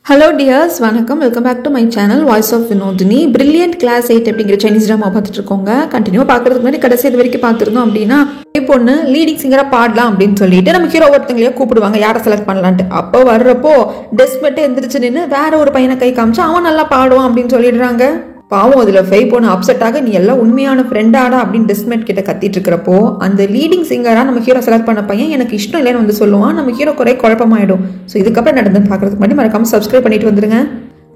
Hello dears, வணக்கம். Welcome back to my channel voice of Vinodhini. Brilliant class 8 அப்படிங்கிற Chinese drama பார்த்துட்டு இருக்கோங்க. கண்டினியூவாக பார்க்கறதுக்கு முன்னாடி கடைசி இது வரைக்கும் பார்த்துருந்தோம் அப்படின்னா, பொண்ணு லீடிங் சிங்கராக பாடலாம் அப்படின்னு சொல்லிட்டு நம்ம ஹீரோ ஒருத்தங்களையே கூப்பிடுவாங்க யாரை செலக்ட் பண்ணலான்ட்டு. அப்போ வர்றப்போ டெஸ்க் மட்டும் எந்திரிச்சு நின்று வேற ஒரு பையனை கை காமிச்சு அவன் நல்லா பாடுவான் அப்படின்னு சொல்லிடுறாங்க. பாவம் அதில் ஃபெய் பொண்ணு அப்செட் ஆக, நீ எல்லாம் உண்மையான ஃப்ரெண்டாடா அப்படின்னு டெஸ்க்மேட் கிட்ட கத்திட்டு இருக்கிறப்போ அந்த லீடிங் சிங்கரா நம்ம ஹீரோ செலக்ட் பண்ண பையன் எனக்கு இஷ்டம் இல்லைன்னு வந்து சொல்லுவான். நம்ம ஹீரோ குறை குழப்பமாயிடும். ஸோ இதுக்கப்புறம் நடந்து பார்க்கறதுக்கு முன்னாடி மறக்காம சப்ஸ்கிரைப் பண்ணிட்டு வந்துருங்க.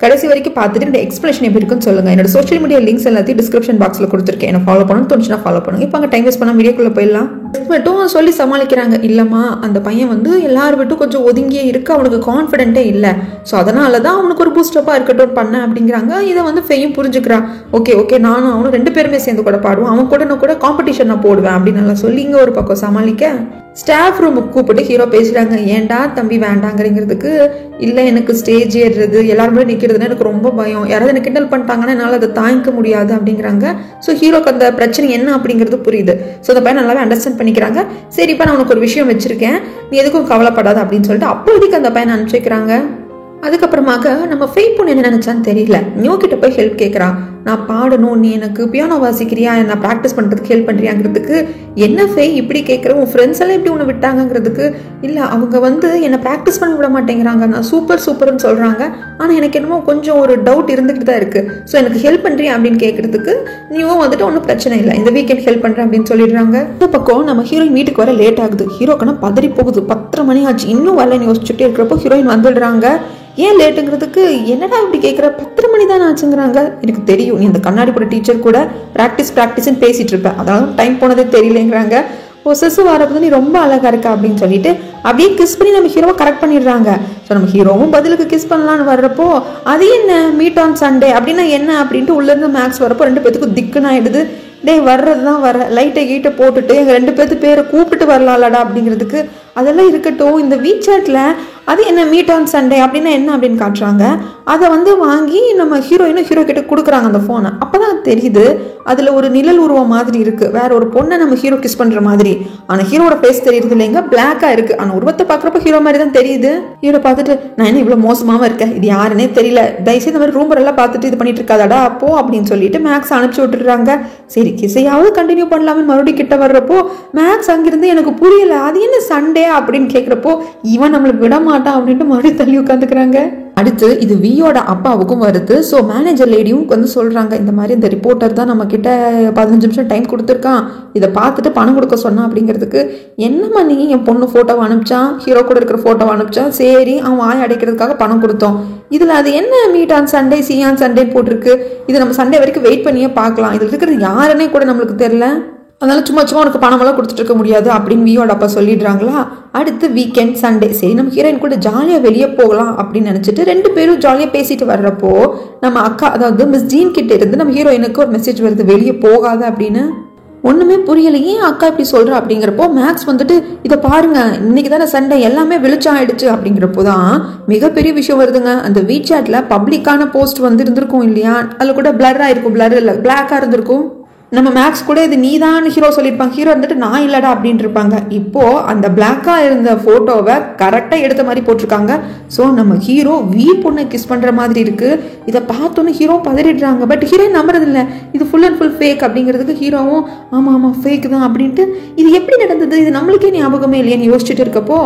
கடைசி வரைக்கும் பார்த்துட்டு இந்த எக்ஸ்பிளேஷன் எப்படி இருக்குன்னு சொல்லுங்க. என்னோட சோஷியல் மீடியா லிங்க்ஸ் எல்லாத்தையும் டிஸ்கிரிப்ஷன் பாக்ஸ்ல கொடுத்துருக்கேன். என்ன ஃபாலோ பண்ணணும் தோணுச்சுன்னா ஃபாலோ பண்ணுங்க. இப்போ அங்கே டைம் வேஸ்ட் பண்ண வீடியோக்குள்ள போயிடலாம். மட்டும் சொல்லி சமாளிக்கிறாங்க. இல்லம்மா, அந்த பையன் வந்து எல்லாரும் விட்டு கொஞ்சம் ஒதுங்கியே இருக்கு, அவனுக்கு கான்ஃபிடென்ட்டே இல்லை. ஸோ அதனால தான் அவனுக்கு ஒரு பூஸ்டப்பா இருக்கட்டும் பண்ண அப்படிங்கிறாங்க. இதை வந்து ஃபெயும் புரிஞ்சுக்கிறான். ஓகே நானும் அவனும் 2 பேருமே சேர்ந்து கூட பாடுவோம், அவன் கூட நான் கூட காம்படிஷன் நான் போடுவேன் அப்படின்னு நல்லா சொல்லி இங்கே ஒரு பக்கம் சமாளிக்க ஸ்டாஃப் ரூமுக்கு கூப்பிட்டு ஹீரோ பேசுறாங்க. ஏன்டா தம்பி வேண்டாங்கிறதுக்கு, இல்லை எனக்கு ஸ்டேஜ் ஏறுறது எல்லாருமே நிற்கிறதுனா எனக்கு ரொம்ப பயம், யாராவது எனக்கு கிண்டல் பண்ணிட்டாங்கன்னா என்னால் அதை தாங்கிக்க முடியாது அப்படிங்கிறாங்க. ஸோ ஹீரோக்கு அந்த பிரச்சனை என்ன அப்படிங்கிறது புரியுது. ஸோ அந்த பையன் நல்லாவே அண்டர்ஸ்டாண்ட் பண்ணிக்கிறாங்க. சரிப்பா, நான் உனக்கு ஒரு விஷயம் வச்சிருக்கேன், நீ எதுக்கும் கவலைப்படாத அப்படின்னு சொல்லிட்டு அப்போதைக்கு அந்த பையனை அனுப்பிச்சு வைக்கிறாங்க. அதுக்கப்புறமாக நம்ம ஃபெய் பொண்ணு என்ன நினைச்சான்னு தெரியல, நியூ கிட்ட போய் ஹெல்ப் கேட்குறான். நான் பாடணும், நீ எனக்கு பியானோ வாசிக்கிறியா, நான் ப்ராக்டிஸ் பண்ணுறதுக்கு ஹெல்ப் பண்ணுறியாங்கிறதுக்கு. என்ன ஃபெய் இப்படி கேட்குற, உன் ஃப்ரெண்ட்ஸ் எல்லாம் எப்படி உன்னை விட்டாங்கிறதுக்கு. இல்லை, அவங்க வந்து என்னை ப்ராக்டிஸ் பண்ண விட மாட்டேங்கிறாங்க, நான் சூப்பர்னு சொல்கிறாங்க. ஆனால் எனக்கு என்னமோ கொஞ்சம் ஒரு டவுட் இருந்துகிட்டு தான் இருக்குது. ஸோ எனக்கு ஹெல்ப் பண்ணுறியா அப்படின்னு கேட்குறதுக்கு நீவும் வந்துட்டு ஒன்றும் பிரச்சனை இல்லை, இந்த வீக்கெண்ட் ஹெல்ப் பண்ணுறேன் அப்படின்னு சொல்லிடுறாங்க. இந்த பக்கம் நம்ம ஹீரோயின் வீட்டுக்கு வர லேட் ஆகுது. ஹீரோக்கான பதறி போகுது. 10:30 மணி ஆச்சு, இன்னும் வரலன்னு யோசிச்சுட்டே இருக்கிறப்போ ஹீரோயின் வந்துடுறாங்க. ஏன் லேட்டுங்கிறதுக்கு, என்னடா இப்படி கேட்குற, 10:30 மணி தானே ஆச்சுங்கிறாங்க. எனக்கு தெரியும், நீ இந்த கண்ணாடி கூட டீச்சர் கூட ப்ராக்டிஸ்ன்னு பேசிட்டு இருப்பேன், அதனால டைம் போனதே தெரியலங்கிறாங்க. செசு வரப்போ நீ ரொம்ப அழகா இருக்கா அப்படின்னு சொல்லிட்டு அப்படியே கிஸ் பண்ணி நம்ம ஹீரோவை கரெக்ட் பண்ணிடுறாங்க. ஸோ நம்ம ஹீரோவும் பதிலுக்கு கிஸ் பண்ணலான்னு வர்றப்போ, அது என்ன மீட் ஆன் சண்டே அப்படின்னா என்ன அப்படின்ட்டு உள்ளேருந்து மேக்ஸ் வரப்போ 2 பேத்துக்கும் திக்குன்னு ஆயிடுது. டே வர்றது தான் வர, லைட்டை கீட்டை போட்டுட்டு எங்கள் 2 பேர்த்து பேரை கூப்பிட்டு வரலாம்லடா அப்படிங்கிறதுக்கு. அதெல்லாம் இருக்கட்டும், இந்த வீச்சாட்டில் அது என்ன மீட் ஆன் சண்டே அப்படின்னா என்ன அப்படின்னு காட்டுறாங்க. அதை வந்து வாங்கி நம்ம ஹீரோ கிட்ட கொடுக்குறாங்க அந்த ஃபோனை. அப்போதான் தெரியுது அதில் ஒரு நிழல் உருவம் மாதிரி இருக்கு, வேற ஒரு பொண்ணை நம்ம ஹீரோ கிஸ் பண்ற மாதிரி. ஆனால் ஹீரோட ஃபேஸ் தெரியுது இல்லைங்க, பிளாக்கா இருக்கு. ஆனால் உருவத்தை பார்க்குறப்ப ஹீரோ மாதிரி தான் தெரியுது. ஹீரோ பார்த்துட்டு, நான் என்ன இவ்வளோ மோசமாவும் இருக்கேன், இது யாருன்னே தெரியல, தயவுசெய்து இந்த மாதிரி ரூம்பரெல்லாம் பார்த்துட்டு இது பண்ணிட்டு இருக்காதாடா அப்போ அப்படின்னு சொல்லிட்டு மேக்ஸ் அனுப்பிச்சு விட்டுறாங்க. சரி, கிசையாவது கண்டினியூ பண்ணலாமே மறுபடியும் கிட்ட வர்றப்போ மேக்ஸ் அங்கிருந்து எனக்கு புரியல, அது என்ன சண்டே அப்படின்னு கேட்குறப்போ இவன் நம்மளுக்கு விட மாட்டான் அப்படின்ட்டு மறுபடியும் தள்ளி உட்காந்துக்கிறாங்க. அடுத்து இது வியோட அப்பாவுக்கும் வருது. ஸோ மேனேஜர் லேடியும் வந்து சொல்றாங்க, இந்த மாதிரி இந்த ரிப்போர்ட்டர் தான் நம்ம கிட்ட 15 நிமிஷம் டைம் கொடுத்துருக்கான், இதை பார்த்துட்டு பணம் கொடுக்க சொன்னான் அப்படிங்கிறதுக்கு. என்னம்மா நீ, என் பொண்ணு போட்டோவை அனுப்பிச்சான், ஹீரோ கூட இருக்கிற போட்டோவை அனுப்பிச்சான், சரி அவன் வாய் அடைக்கிறதுக்காக பணம் கொடுத்தோம். இதுல அது என்ன meet on Sunday C on Sunday போட்டிருக்கு, இது நம்ம சண்டே வரைக்கும் வெயிட் பண்ணியே பார்க்கலாம், இதுல இருக்கிறது யாருன்னே கூட நம்மளுக்கு தெரியல, அதனால சும்மா உனக்கு பணமெல்லாம் கொடுத்துட்டு இருக்க முடியாது அப்படின்னு வியோட அப்பா சொல்லிடுறாங்களா. அடுத்து வீக்கெண்ட் சண்டே, சரி நம்ம ஹீரோயின் கூட ஜாலியாக வெளியே போகலாம் அப்படின்னு நினச்சிட்டு 2 பேரும் ஜாலியாக பேசிட்டு வர்றப்போ நம்ம அக்கா, அதாவது மிஸ் ஜீன் கிட்ட இருந்து நம்ம ஹீரோயினுக்கு ஒரு மெசேஜ் வருது, வெளியே போகாத அப்படின்னு. ஒன்றுமே புரியல, ஏன் அக்கா இப்படி சொல்கிறா அப்படிங்கிறப்போ மேக்ஸ் வந்துட்டு, இதை பாருங்க இன்னைக்கு தானே சண்டே, எல்லாமே வெளிச்சம் ஆயிடுச்சு அப்படிங்கிறப்போ தான் மிகப்பெரிய விஷயம் வருதுங்க. அந்த வீசாட்டில் பப்ளிக்கான போஸ்ட் வந்து இருந்திருக்கும் இல்லையா, அதில் கூட பிளர்ராக இருக்கும், பிளர் இல்லை பிளாக்காக இருந்திருக்கும். நம்ம மேக்ஸ் கூட இது நீதான் ஹீரோ சொல்லியிருப்பாங்க, ஹீரோ வந்துட்டு நான் இல்லடா அப்படின்னு இருப்பாங்க. இப்போ அந்த பிளாக்கா இருந்த போட்டோவை கரெக்டா எடுத்த மாதிரி போட்டிருக்காங்க. ஸோ நம்ம ஹீரோ பொண்ணை கிஸ் பண்ற மாதிரி இருக்கு. இதை பார்த்தோன்னு ஹீரோ பதறிடுறாங்க. பட் ஹீரோ நம்புறது இல்லை, இது ஃபுல் அண்ட் ஃபுல் ஃபேக் அப்படிங்கிறதுக்கு ஹீரோவும் ஆமா ஃபேக் தான் அப்படின்ட்டு, இது எப்படி நடந்தது, இது நம்மளுக்கே ஞாபகமே இல்லையேன்னு யோசிச்சுட்டு இருக்கப்போ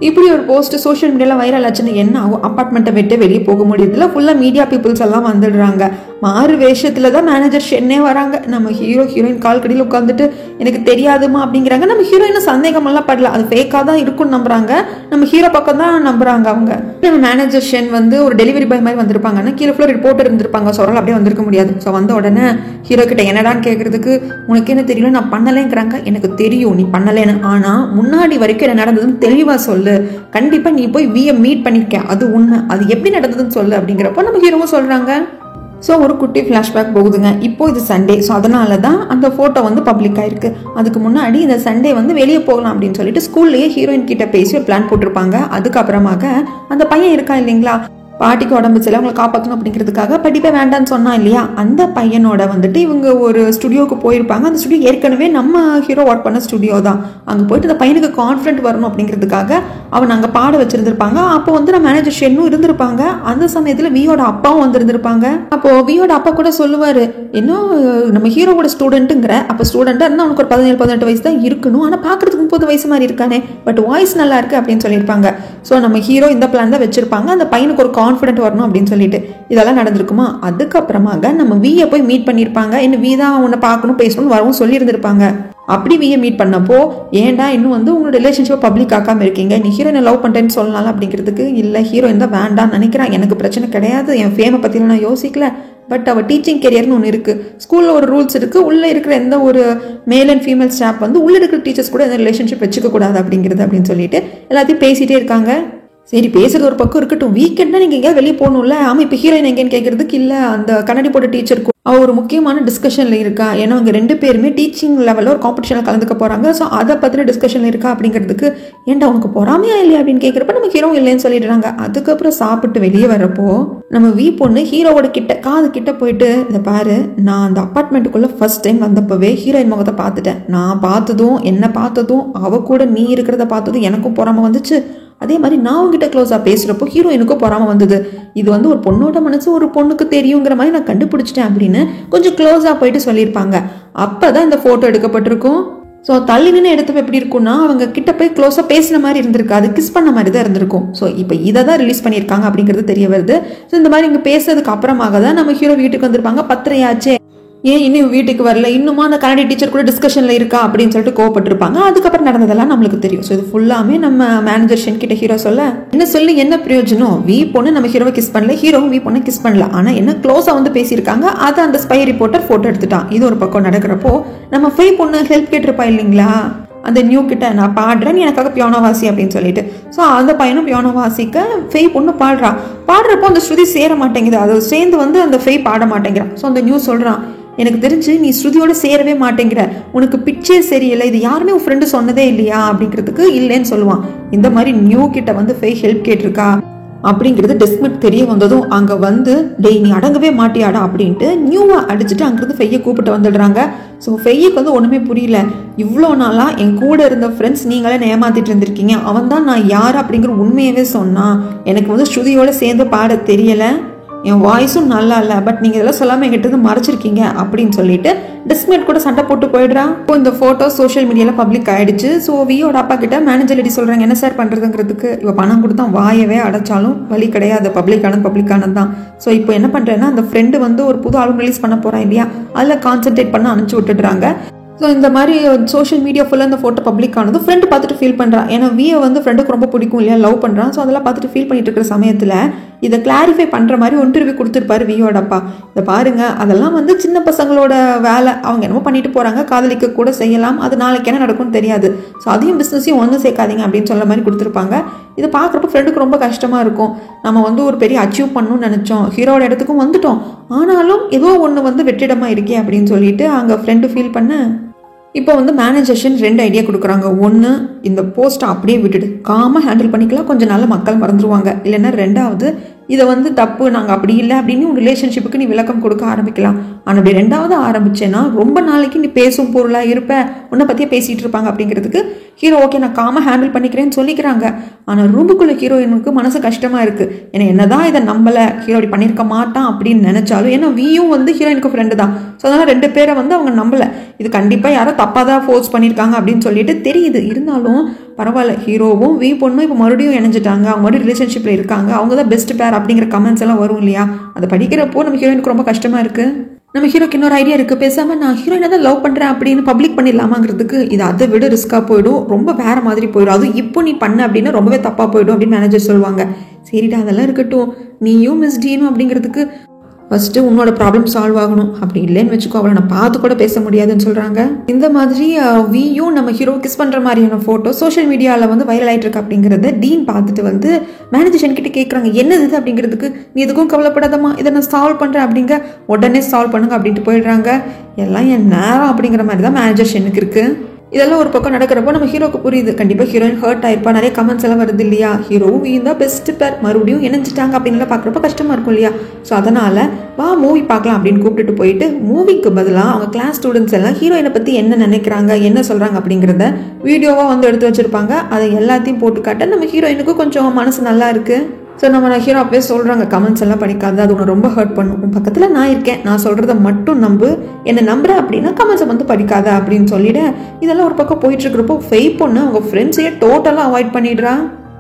இப்படி ஒரு போஸ்ட் சோஷியல் மீடியாவில் வைரல் ஆச்சுன்னு என்ன ஆகும், அப்பார்ட்மெண்ட்டை விட்டு வெளியே போக முடியுதுல, ஃபுல்லாக மீடியா பீப்புள்ஸ் எல்லாம் வந்துடுறாங்க. மாறு வேஷத்தில் தான் மேனேஜர் ஷென்னே வராங்க. நம்ம ஹீரோயின் கால் கடியில் உட்காந்துட்டு எனக்கு தெரியாதுமா அப்படிங்கிறாங்க. நம்ம ஹீரோயினை சந்தேகமெல்லாம் படல, அது ஃபேக்காக தான் இருக்குன்னு நம்புறாங்க. நம்ம ஹீரோ பக்கம் தான் நம்புறாங்க அவங்க. நம்ம மேனேஜர் ஷென் வந்து ஒரு டெலிவரி பாய் மாதிரி வந்திருப்பாங்கன்னா கீழே ஃபுல்லாக ரிப்போர்ட்டர் இருந்திருப்பாங்க. சொரல் அப்படியே வந்திருக்க முடியாது. ஸோ வந்த உடனே ஹீரோ கிட்ட என்னடான்னு கேட்கறதுக்கு, உனக்கு என்ன தெரியல, நான் பண்ணலேங்கிறாங்க. எனக்கு தெரியும் நீ பண்ணலேன்னு, ஆனால் முன்னாடி வரைக்கும் என்ன நடந்ததுன்னு தெளிவாக சொல்லு, கண்டிப்பா நீ போய் வியை மீட் பண்ணிருக்க, அது உண்மை, அது எப்படி நடந்ததுன்னு சொல்லு அப்படிங்கிறப்போ நம்ம ஹீரோவும் சொல்றாங்க. ஸோ ஒரு குட்டி ஃப்ளாஷ்பேக் போகுதுங்க. இப்போ இது சண்டே, ஸோ அதனால தான் அந்த ஃபோட்டோ வந்து பப்ளிக் ஆயிருக்கு. அதுக்கு முன்னாடி இந்த சண்டே வந்து வெளியே போகலாம் அப்படின்னு சொல்லிட்டு ஸ்கூல்லேயே ஹீரோயின் கிட்ட பேசி ஒரு பிளான் போட்டிருப்பாங்க. அதுக்கப்புறமாக அந்த பையன் இருக்கா இல்லைங்களா, பாட்டிக்கு உடம்பு சரியில்லை, அவங்களை காப்பாற்றணும் அப்படிங்கிறதுக்காக படிப்பே வேண்டான்னு சொன்னா இல்லையா, அந்த பையனோட வந்துட்டு இவங்க ஒரு ஸ்டுடியோவுக்கு போயிருப்பாங்க. அந்த ஸ்டுடியோ ஏற்கனவே நம்ம ஹீரோ ஒர்க் பண்ண ஸ்டுடியோ தான். அங்கே போயிட்டு அந்த பையனுக்கு கான்ஃபிடென்ட் வரணும் அப்படிங்கிறதுக்காக அவன் அங்கே பாட வச்சிருந்திருப்பாங்க. அப்போ வந்து நம்ம மேனேஜர் ஷென்னும் இருந்திருப்பாங்க. அந்த சமயத்தில் வியோட அப்பாவும் வந்திருந்திருப்பாங்க. அப்போ வியோட அப்பா கூட சொல்லுவாரு, இன்னும் நம்ம ஹீரோவோட ஸ்டூடெண்ட்டுங்கிற, அப்போ ஸ்டூடெண்ட்டாக இருந்தால் அவனுக்கு ஒரு 17-18 வயசு தான் இருக்கணும், ஆனால் பார்க்கறதுக்கு 30 வயசு மாதிரி இருக்கானே, பட் வாய்ஸ் நல்லா இருக்கு அப்படின்னு சொல்லியிருப்பாங்க. ஸோ நம்ம ஹீரோ இந்த பிளான் தான் வச்சிருப்பாங்க, அந்த பையனுக்கு ஒரு கான்ஃபிடென்ட் வரணும் அப்படின்னு சொல்லிட்டு. இதெல்லாம் நடந்திருக்குமா? அதுக்கப்புறமாக நம்ம வியை போய் மீட் பண்ணியிருப்பாங்க. இன்னும் வி தான் உன்னை பார்க்கணும் பேசணும்னு வரவும் சொல்லியிருந்திருப்பாங்க. அப்படி வியை மீட் பண்ணப்போ, ஏன்டா இன்னும் வந்து உங்களோட ரிலேஷன்ஷிப்பை பப்ளிக் ஆக்காமல் இருக்கீங்க, நீ ஹீரோயினை லவ் பண்ணுறேன்னு சொல்லலாம் அப்படிங்கிறதுக்கு, இல்லை ஹீரோயின் தான் வேண்டான்னு நினைக்கிறான், எனக்கு பிரச்சனை கிடையாது, என் ஃபேமை பற்றிலாம் நான் யோசிக்கல, பட் அவள் டீச்சிங் கெரியர்னு ஒன்று இருக்குது, ஸ்கூலில் ஒரு ரூல்ஸ் இருக்குது, உள்ளே இருக்கிற எந்த ஒரு மேல் அண்ட் ஃபீமேல் ஸ்டாஃப் வந்து உள்ளே இருக்கிற டீச்சர்ஸ் கூட எந்த ரிலேஷன்ஷிப் வச்சுக்க கூடாது அப்படிங்கிறது அப்படின்னு சொல்லிட்டு எல்லாத்தையும் பேசிகிட்டே இருக்காங்க. சரி, பேசுறது ஒரு பக்கம் இருக்கட்டும், வீக்கெண்டாக நீங்கள் எங்கேயாவது வெளியே போகணும்ல, ஆமாம் இப்போ ஹீரோயின் எங்கேன்னு கேட்கறதுக்கு, இல்லை அந்த கண்ணாடி போட்ட டீச்சருக்கு அவள் ஒரு முக்கியமான டிஸ்கஷனில் இருக்கா, ஏன்னா அவங்க 2 பேருமே டீச்சிங் லெவலில் ஒரு காம்படிஷனில் கலந்துக்க போகிறாங்க, ஸோ அதை பற்றின டிஸ்கஷனில் இருக்கா அப்படிங்கிறதுக்கு, ஏன்டா உனக்கு பொறாமையா இல்லையா அப்படின்னு கேட்குறப்ப நம்ம ஹீரோ இல்லைன்னு சொல்லிடுறாங்க. அதுக்கப்புறம் சாப்பிட்டு வெளியே வரப்போ நம்ம வி பொண்ணு ஹீரோவோட காது கிட்ட போயிட்டு, இதை பாரு, நான் அந்த அப்பார்ட்மெண்ட்டுக்குள்ளே ஃபர்ஸ்ட் டைம் வந்தப்பவே ஹீரோயின் முகத்தை பார்த்துட்டேன், நான் பார்த்ததும் என்ன பார்த்ததும் அவ கூட நீ இருக்கிறத பார்த்ததும் எனக்கும் பொறாமை வந்துச்சு, அதே மாதிரி நான் உங்ககிட்ட க்ளோஸாக பேசுகிறப்போ ஹீரோயினுக்கும் பொறாமல் வந்தது, இது வந்து ஒரு பொண்ணோட மனசு ஒரு பொண்ணுக்கு தெரியுங்கிற மாதிரி நான் கண்டுபிடிச்சிட்டேன் அப்படின்னு கொஞ்சம் க்ளோஸாக போயிட்டு சொல்லியிருப்பாங்க. அப்போ தான் இந்த ஃபோட்டோ எடுக்கப்பட்டிருக்கும். ஸோ தள்ளி நின்று எடுத்தப்ப எப்படி இருக்கும்னா, அவங்க கிட்ட போய் க்ளோஸாக பேசுன மாதிரி இருந்திருக்காது, கிஸ் பண்ண மாதிரி தான் இருந்திருக்கும். ஸோ இப்போ இதை தான் ரிலீஸ் பண்ணியிருக்காங்க அப்படிங்கிறது தெரிய வருது. ஸோ இந்த மாதிரி இங்கே பேசுறதுக்கு அப்புறமாக தான் நம்ம ஹீரோ வீட்டுக்கு வந்திருப்பாங்க. 10:30 ஏன் இன்னும் வீட்டுக்கு வரல, இன்னுமா அந்த கன்னடி டீச்சர் கூட டிஸ்கஷனில் இருக்கா அப்படின்னு சொல்லிட்டு கோவப்பட்டிருப்பாங்க. அதுக்கப்புறம் நடந்ததெல்லாம் நம்மளுக்கு தெரியும். ஸோ இது ஃபுல்லாமே நம்ம மேனேஜர் ஷென் கிட்ட ஹீரோ சொல்ல, என்ன சொல்லி என்ன பிரயோஜனம், வி பொண்ணு நம்ம ஹீரோவை கிஸ் பண்ணல, ஹீரோவும் வி பொண்ணு கிஸ் பண்ணல, ஆனால் என்ன க்ளோஸாக வந்து பேசியிருக்காங்க, அதை அந்த ஸ்பை ரிப்போர்ட்டர் ஃபோட்டோ எடுத்துட்டான். இது ஒரு பக்கம் நடக்கிறப்போ நம்ம ஃபை பொண்ணு ஹெல்ப் கேட்டிருப்பா இல்லைங்களா, அந்த நியூ கிட்ட நான் பாடுறேன் நீ எனக்காக பியானோ வாசி அப்படின்னு சொல்லிட்டு. ஸோ அந்த பையனும் பியானோ வாசிக்க ஃபெய் பொண்ணு பாடுறப்போ அந்த ஸ்ருதி சேர மாட்டேங்குது, அதை சேர்ந்து வந்து அந்த ஃபெய் பாட மாட்டேங்கிறான். ஸோ அந்த நியூ சொல்கிறான், எனக்கு தெரிஞ்சு நீ ஸ்ருதியோட சேரவே மாட்டேங்கிற, உனக்கு பிச்சே சரியில்லை, இது யாருமே உன் ஃப்ரெண்டு சொன்னதே இல்லையா அப்படிங்கிறதுக்கு இல்லைன்னு சொல்லுவான். இந்த மாதிரி நியூ கிட்ட வந்து ஃபெய் ஹெல்ப் கேட்டிருக்கா அப்படிங்கிறது டெஸ்மிட் தெரிய வந்ததும் அங்கே வந்து, டேய் நீ அடங்கவே மாட்டியாடா அப்படின்ட்டு நியூவை அடிச்சுட்டு அங்கிருந்து ஃபெய்யை கூப்பிட்டு வந்துடுறாங்க. ஸோ ஃபெய்யுக்கு வந்து ஒன்றுமே புரியல, இவ்வளோ நாளாக என் கூட இருந்த ஃப்ரெண்ட்ஸ் நீங்களே ஏமாத்திட்டு இருந்திருக்கீங்க, அவன் தான் நான் யார் அப்படிங்கிற உண்மையவே சொன்னான், எனக்கு வந்து ஸ்ருதியோட சேர்ந்து பாட தெரியலை, என் வாய்ஸும் நல்லா இல்லை, பட் நீங்கள் இதெல்லாம் சொல்லாமல் என்கிட்ட மறைச்சிருக்கீங்க அப்படின்னு சொல்லிட்டு டிஸ்மிட் கூட சண்டை போட்டு போயிடுறான். இப்போ இந்த ஃபோட்டோ சோஷியல் மீடியாவில் பப்ளிக் ஆயிடுச்சு. ஸோ வியோட அப்பா கிட்ட மேனேஜர் லேடி சொல்கிறாங்க, என்ன சார் பண்ணுறதுங்கிறதுக்கு, இப்போ பணம் கொடுத்தா வாயவே அடைச்சாலும் வழி கிடையாது, பப்ளிக்கானது தான். ஸோ இப்போ என்ன பண்ணுறேன்னா, அந்த ஃப்ரெண்டு வந்து ஒரு புது ஆல்பம் ரிலீஸ் பண்ண போகிறான் இல்லையா, அதில் கான்சென்ட்ரேட் பண்ண அனுப்பிச்சு விட்டுடுறாங்க. ஸோ இந்த மாதிரி சோஷியல் மீடியா ஃபுல்லாக இந்த ஃபோட்டோ பப்ளிக் ஆனது ஃப்ரெண்டு பார்த்துட்டு ஃபீல் பண்ணுறான். ஏன்னா வியை வந்து ஃப்ரெண்டுக்கு ரொம்ப பிடிக்கும் இல்லையா, லவ் பண்ணுறான். ஸோ அதெல்லாம் பார்த்துட்டு ஃபீல் பண்ணிட்டு இருக்கிற சமயத்தில் இதை கிளாரிஃபை பண்ணுற மாதிரி ஒரு இன்டர்வியூ கொடுத்துருப்பாரு வியோட அப்பா. இதை பாருங்க, அதெல்லாம் வந்து சின்ன பசங்களோட வேலை, அவங்க என்னமோ பண்ணிட்டு போகிறாங்க, காதலிக்க கூட செய்யலாம், அது நாளைக்கு என்ன நடக்கும்னு தெரியாது, ஸோ அதையும் பிஸ்னஸையும் ஒன்று சேர்க்காதீங்க அப்படின்னு சொல்ல மாதிரி கொடுத்துருப்பாங்க. இதை பார்க்குறப்ப ஃப்ரெண்டுக்கு ரொம்ப கஷ்டமாக இருக்கும், நம்ம வந்து ஒரு பெரிய அச்சீவ் பண்ணணும்னு நினச்சோம், ஹீரோட இடத்துக்கும் வந்துட்டோம், ஆனாலும் ஏதோ ஒன்று வந்து வெற்றிடமாக இருக்கே அப்படின்னு சொல்லிட்டு அங்கே ஃப்ரெண்டு ஃபீல் பண்ண. இப்போ வந்து மேனேஜர்ஷன் 2 ஐடியா கொடுக்குறாங்க. ஒன்று, இந்த போஸ்ட்டை அப்படியே விட்டுடு, காமாக ஹேண்டில் பண்ணிக்கலாம், கொஞ்சம் நாள் மக்கள் மறந்துடுவாங்க. இல்லைன்னா 2வது, இதை வந்து தப்பு, நாங்கள் அப்படி இல்லை அப்படின்னு உன் ரிலேஷன்ஷிப்புக்கு நீ விளக்கம் கொடுக்க ஆரம்பிக்கலாம். ஆனால் அப்படி 2வது ஆரம்பிச்சேன்னா ரொம்ப நாளைக்கு நீ பேசும் பொருளாக இருப்ப, உன்னை பற்றியே பேசிகிட்டு இருப்பாங்க அப்படிங்கிறதுக்கு ஹீரோ ஓகே நான் காமாக ஹேண்டில் பண்ணிக்கிறேன்னு சொல்லிக்கிறாங்க. ஆனால் ரூமுக்குள்ளே ஹீரோயினுக்கு மனசு கஷ்டமாக இருக்குது. ஏன்னா என்னதான் இதை நம்பலை, ஹீரோ இப்படி பண்ணியிருக்க மாட்டான் அப்படின்னு நினச்சாலும், ஏன்னா வியும் வந்து ஹீரோயினுக்கு ஃப்ரெண்டு தான், ஸோ அதனால் 2 பேரை வந்து அவங்க நம்பலை, இது கண்டிப்பாக யாரோ தப்பாக தான் ஃபோர்ஸ் பண்ணியிருக்காங்க அப்படின்னு சொல்லிட்டு தெரியுது. இருந்தாலும் பரவாயில்ல, ஹீரோவும் வி பொண்ணும் இப்போ மறுபடியும் இணைஞ்சிட்டாங்க, அவங்க மறுபடியும் ரிலேஷன்ஷிப்பில் இருக்காங்க, அவங்க தான் பெஸ்ட் பேர் அப்படிங்கிற கமெண்ட்ஸ் எல்லாம் வரும் இல்லையா, அதை படிக்கிறப்போ நம்ம ஹீரோயினுக்கு ரொம்ப கஷ்டமாக இருக்குது. நம்ம ஹீரோக்கு இன்னொரு ஐடியா இருக்குது, பேசாமல் நான் ஹீரோயினை தான் லவ் பண்ணுறேன் அப்படின்னு பப்ளிக் பண்ணிடலாமாங்கிறதுக்கு, இது அதை விட ரிஸ்க்காக போயிடும், ரொம்ப வேறு மாதிரி போயிடும், அதுவும் இப்போ நீ பண்ண அப்படின்னா ரொம்பவே தப்பாக போயிடும் அப்படின்னு மேனேஜர் சொல்லுவாங்க. சரிடா அதெல்லாம் இருக்கட்டும், நீயும் மிஸ் டீனும் அப்படிங்கிறதுக்கு ஃபஸ்ட்டு உன்னோட ப்ராப்ளம் சால்வ் ஆகணும், அப்படி இல்லைன்னு வச்சுக்கோ அவளை நான் பார்த்து கூட பேச முடியாதுன்னு சொல்கிறாங்க. இந்த மாதிரி வியும் நம்ம ஹீரோ கிஸ் பண்ணுற மாதிரியான ஃபோட்டோ சோஷியல் மீடியாவில் வந்து வைரல் ஆகிட்டு இருக்கு அப்படிங்கிறத டீன் பார்த்துட்டு வந்து மேனேஜர் கிட்ட கேட்குறாங்க, என்னது இது அப்படிங்கிறதுக்கு, நீ எதுக்கும் கவலைப்படாதம்மா, இதை நான் சால்வ் பண்ணுறேன் அப்படிங்க, உடனே சால்வ் பண்ணுங்க அப்படின்ட்டு போயிடுறாங்க. எல்லாம் என் நேரம் அப்படிங்கிற மாதிரி தான் மேனேஜர் ஷென்னுக்கு இருக்குது. இதெல்லாம் ஒரு பக்கம் நடக்கிறப்போ நம்ம ஹீரோக்கு புரியுது, கண்டிப்பாக ஹீரோயின் ஹர்ட் ஆயிருப்பா, நிறைய கமெண்ட்ஸ் எல்லாம் வருது இல்லையா, ஹீரோவும் வீண் தான் பெஸ்ட் பேர், மறுபடியும் இணைஞ்சிட்டாங்க அப்படின்னு பார்க்குறப்ப கஷ்டமாக இருக்கும் இல்லையா. ஸோ அதனால் வா மூவி பார்க்கலாம் அப்படின்னு கூப்பிட்டுட்டு போயிட்டு மூவிக்கு பதிலாக அவங்க கிளாஸ் ஸ்டூடெண்ட்ஸ் எல்லாம் ஹீரோயினை பற்றி என்ன நினைக்கிறாங்க என்ன சொல்கிறாங்க அப்படிங்கிறத வீடியோவாக வந்து எடுத்து வச்சுருப்பாங்க. அதை எல்லாத்தையும் போட்டு காட்ட நம்ம ஹீரோயினுக்கும் கொஞ்சம் மனசு நல்லா இருக்குது. ஸோ நம்ம ஹீரோ அப்பவே சொல்கிறாங்க, கமெண்ட்ஸ் எல்லாம் படிக்காது, அது உன்னை ரொம்ப ஹர்ட் பண்ணும், உன் பக்கத்தில் நான் இருக்கேன், நான் சொல்கிறத மட்டும் நம்பு, என்னை நம்புறேன் அப்படின்னா கமெண்ட்ஸை வந்து படிக்காத அப்படின்னு சொல்லிவிட இதெல்லாம் ஒரு பக்கம் போயிட்டுருக்கிறப்போ ஃபெய் பொண்ணு அவங்க ஃப்ரெண்ட்ஸையே டோட்டலாக அவாய்ட் பண்ணிடுறா.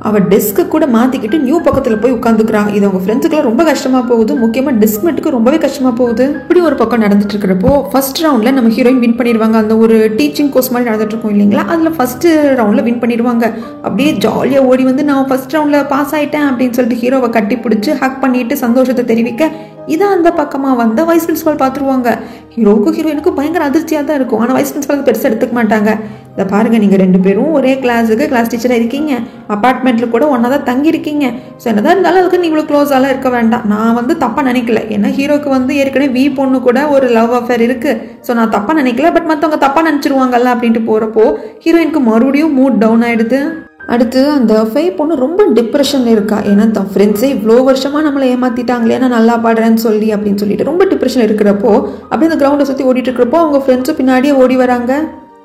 அவள் டெஸ்க்கு கூட மாற்றிக்கிட்டு நியூ பக்கத்தில் போய் உட்காந்துக்கிறான். இது அவங்க ஃப்ரெண்ட்ஸுக்குலாம் ரொம்ப கஷ்டமாக போகுது, முக்கியமாக டெஸ்க்மெண்ட்டுக்கு ரொம்பவே கஷ்டமாக போகுது. இப்படி ஒரு பக்கம் நடந்துட்டு இருக்கிறப்போ ஃபர்ஸ்ட் ரவுண்டில் நம்ம ஹீரோயின் வின் பண்ணிடுவாங்க. அந்த ஒரு டீச்சிங் கோர்ஸ் மாதிரி நடந்துட்டு இருக்கோம் இல்லைங்களா, அதில் ஃபர்ஸ்ட் ரவுண்டில் வின் பண்ணிடுவாங்க. அப்படியே ஜாலியாக ஓடி வந்து நான் ஃபர்ஸ்ட் ரவுண்டில் பாஸ் ஆகிட்டேன் அப்படின்னு சொல்லிட்டு ஹீரோவை கட்டி பிடிச்சி ஹக் பண்ணிட்டு சந்தோஷத்தை தெரிவிக்க இதான் அந்த பக்கமாக வந்த வைஸ் பிரின்சிபால் பார்த்துருவாங்க. ஹீரோவுக்கும் ஹீரோயினுக்கும் பயங்கர அதிர்ச்சியாக தான் இருக்கும். ஆனால் வைஸ் பிரின்சிபாலுக்கு பெருசாக எடுத்துக்க மாட்டாங்க. இதை பாருங்கள், நீங்கள் 2 பேரும் ஒரே கிளாஸுக்கு கிளாஸ் டீச்சராக இருக்கீங்க, அப்பார்ட்மெண்ட்டில் கூட ஒன்றா தான் தங்கியிருக்கீங்க. ஸோ என்னதான் இருந்தாலும் அதுக்கு நீ இவ்வளோ க்ளோஸாலாம் இருக்க வேண்டாம். நான் வந்து தப்பாக நினைக்கல, ஏன்னா ஹீரோக்கு வந்து ஏற்கனவே வி பொண்ணு கூட ஒரு லவ் அஃபேர் இருக்குது. ஸோ நான் தப்பாக நினைக்கல, பட் மற்றவங்க தப்பாக நினச்சிருவாங்கல்ல அப்படின்ட்டு போகிறப்போ ஹீரோயினுக்கு மறுபடியும் மூட் டவுன் ஆகிடுது. அடுத்து அந்த ஃபெய் பொண்ணு ரொம்ப டிப்ரெஷனில் இருக்கா. ஏன்னா தன் ஃப்ரெண்ட்ஸே இவ்வளோ வருஷமாக நம்மளை ஏமாற்றிட்டாங்களே, நான் நல்லா பாடுறேன்னு சொல்லி அப்படின்னு சொல்லிட்டு ரொம்ப டிப்ரெஷனில் இருக்கிறப்போ அப்படியே அந்த கிரவுண்டை சுற்றி ஓடிட்டு இருக்கிறப்போ அவங்க ஃப்ரெண்ட்ஸும் பின்னாடியே ஓடி வராங்க.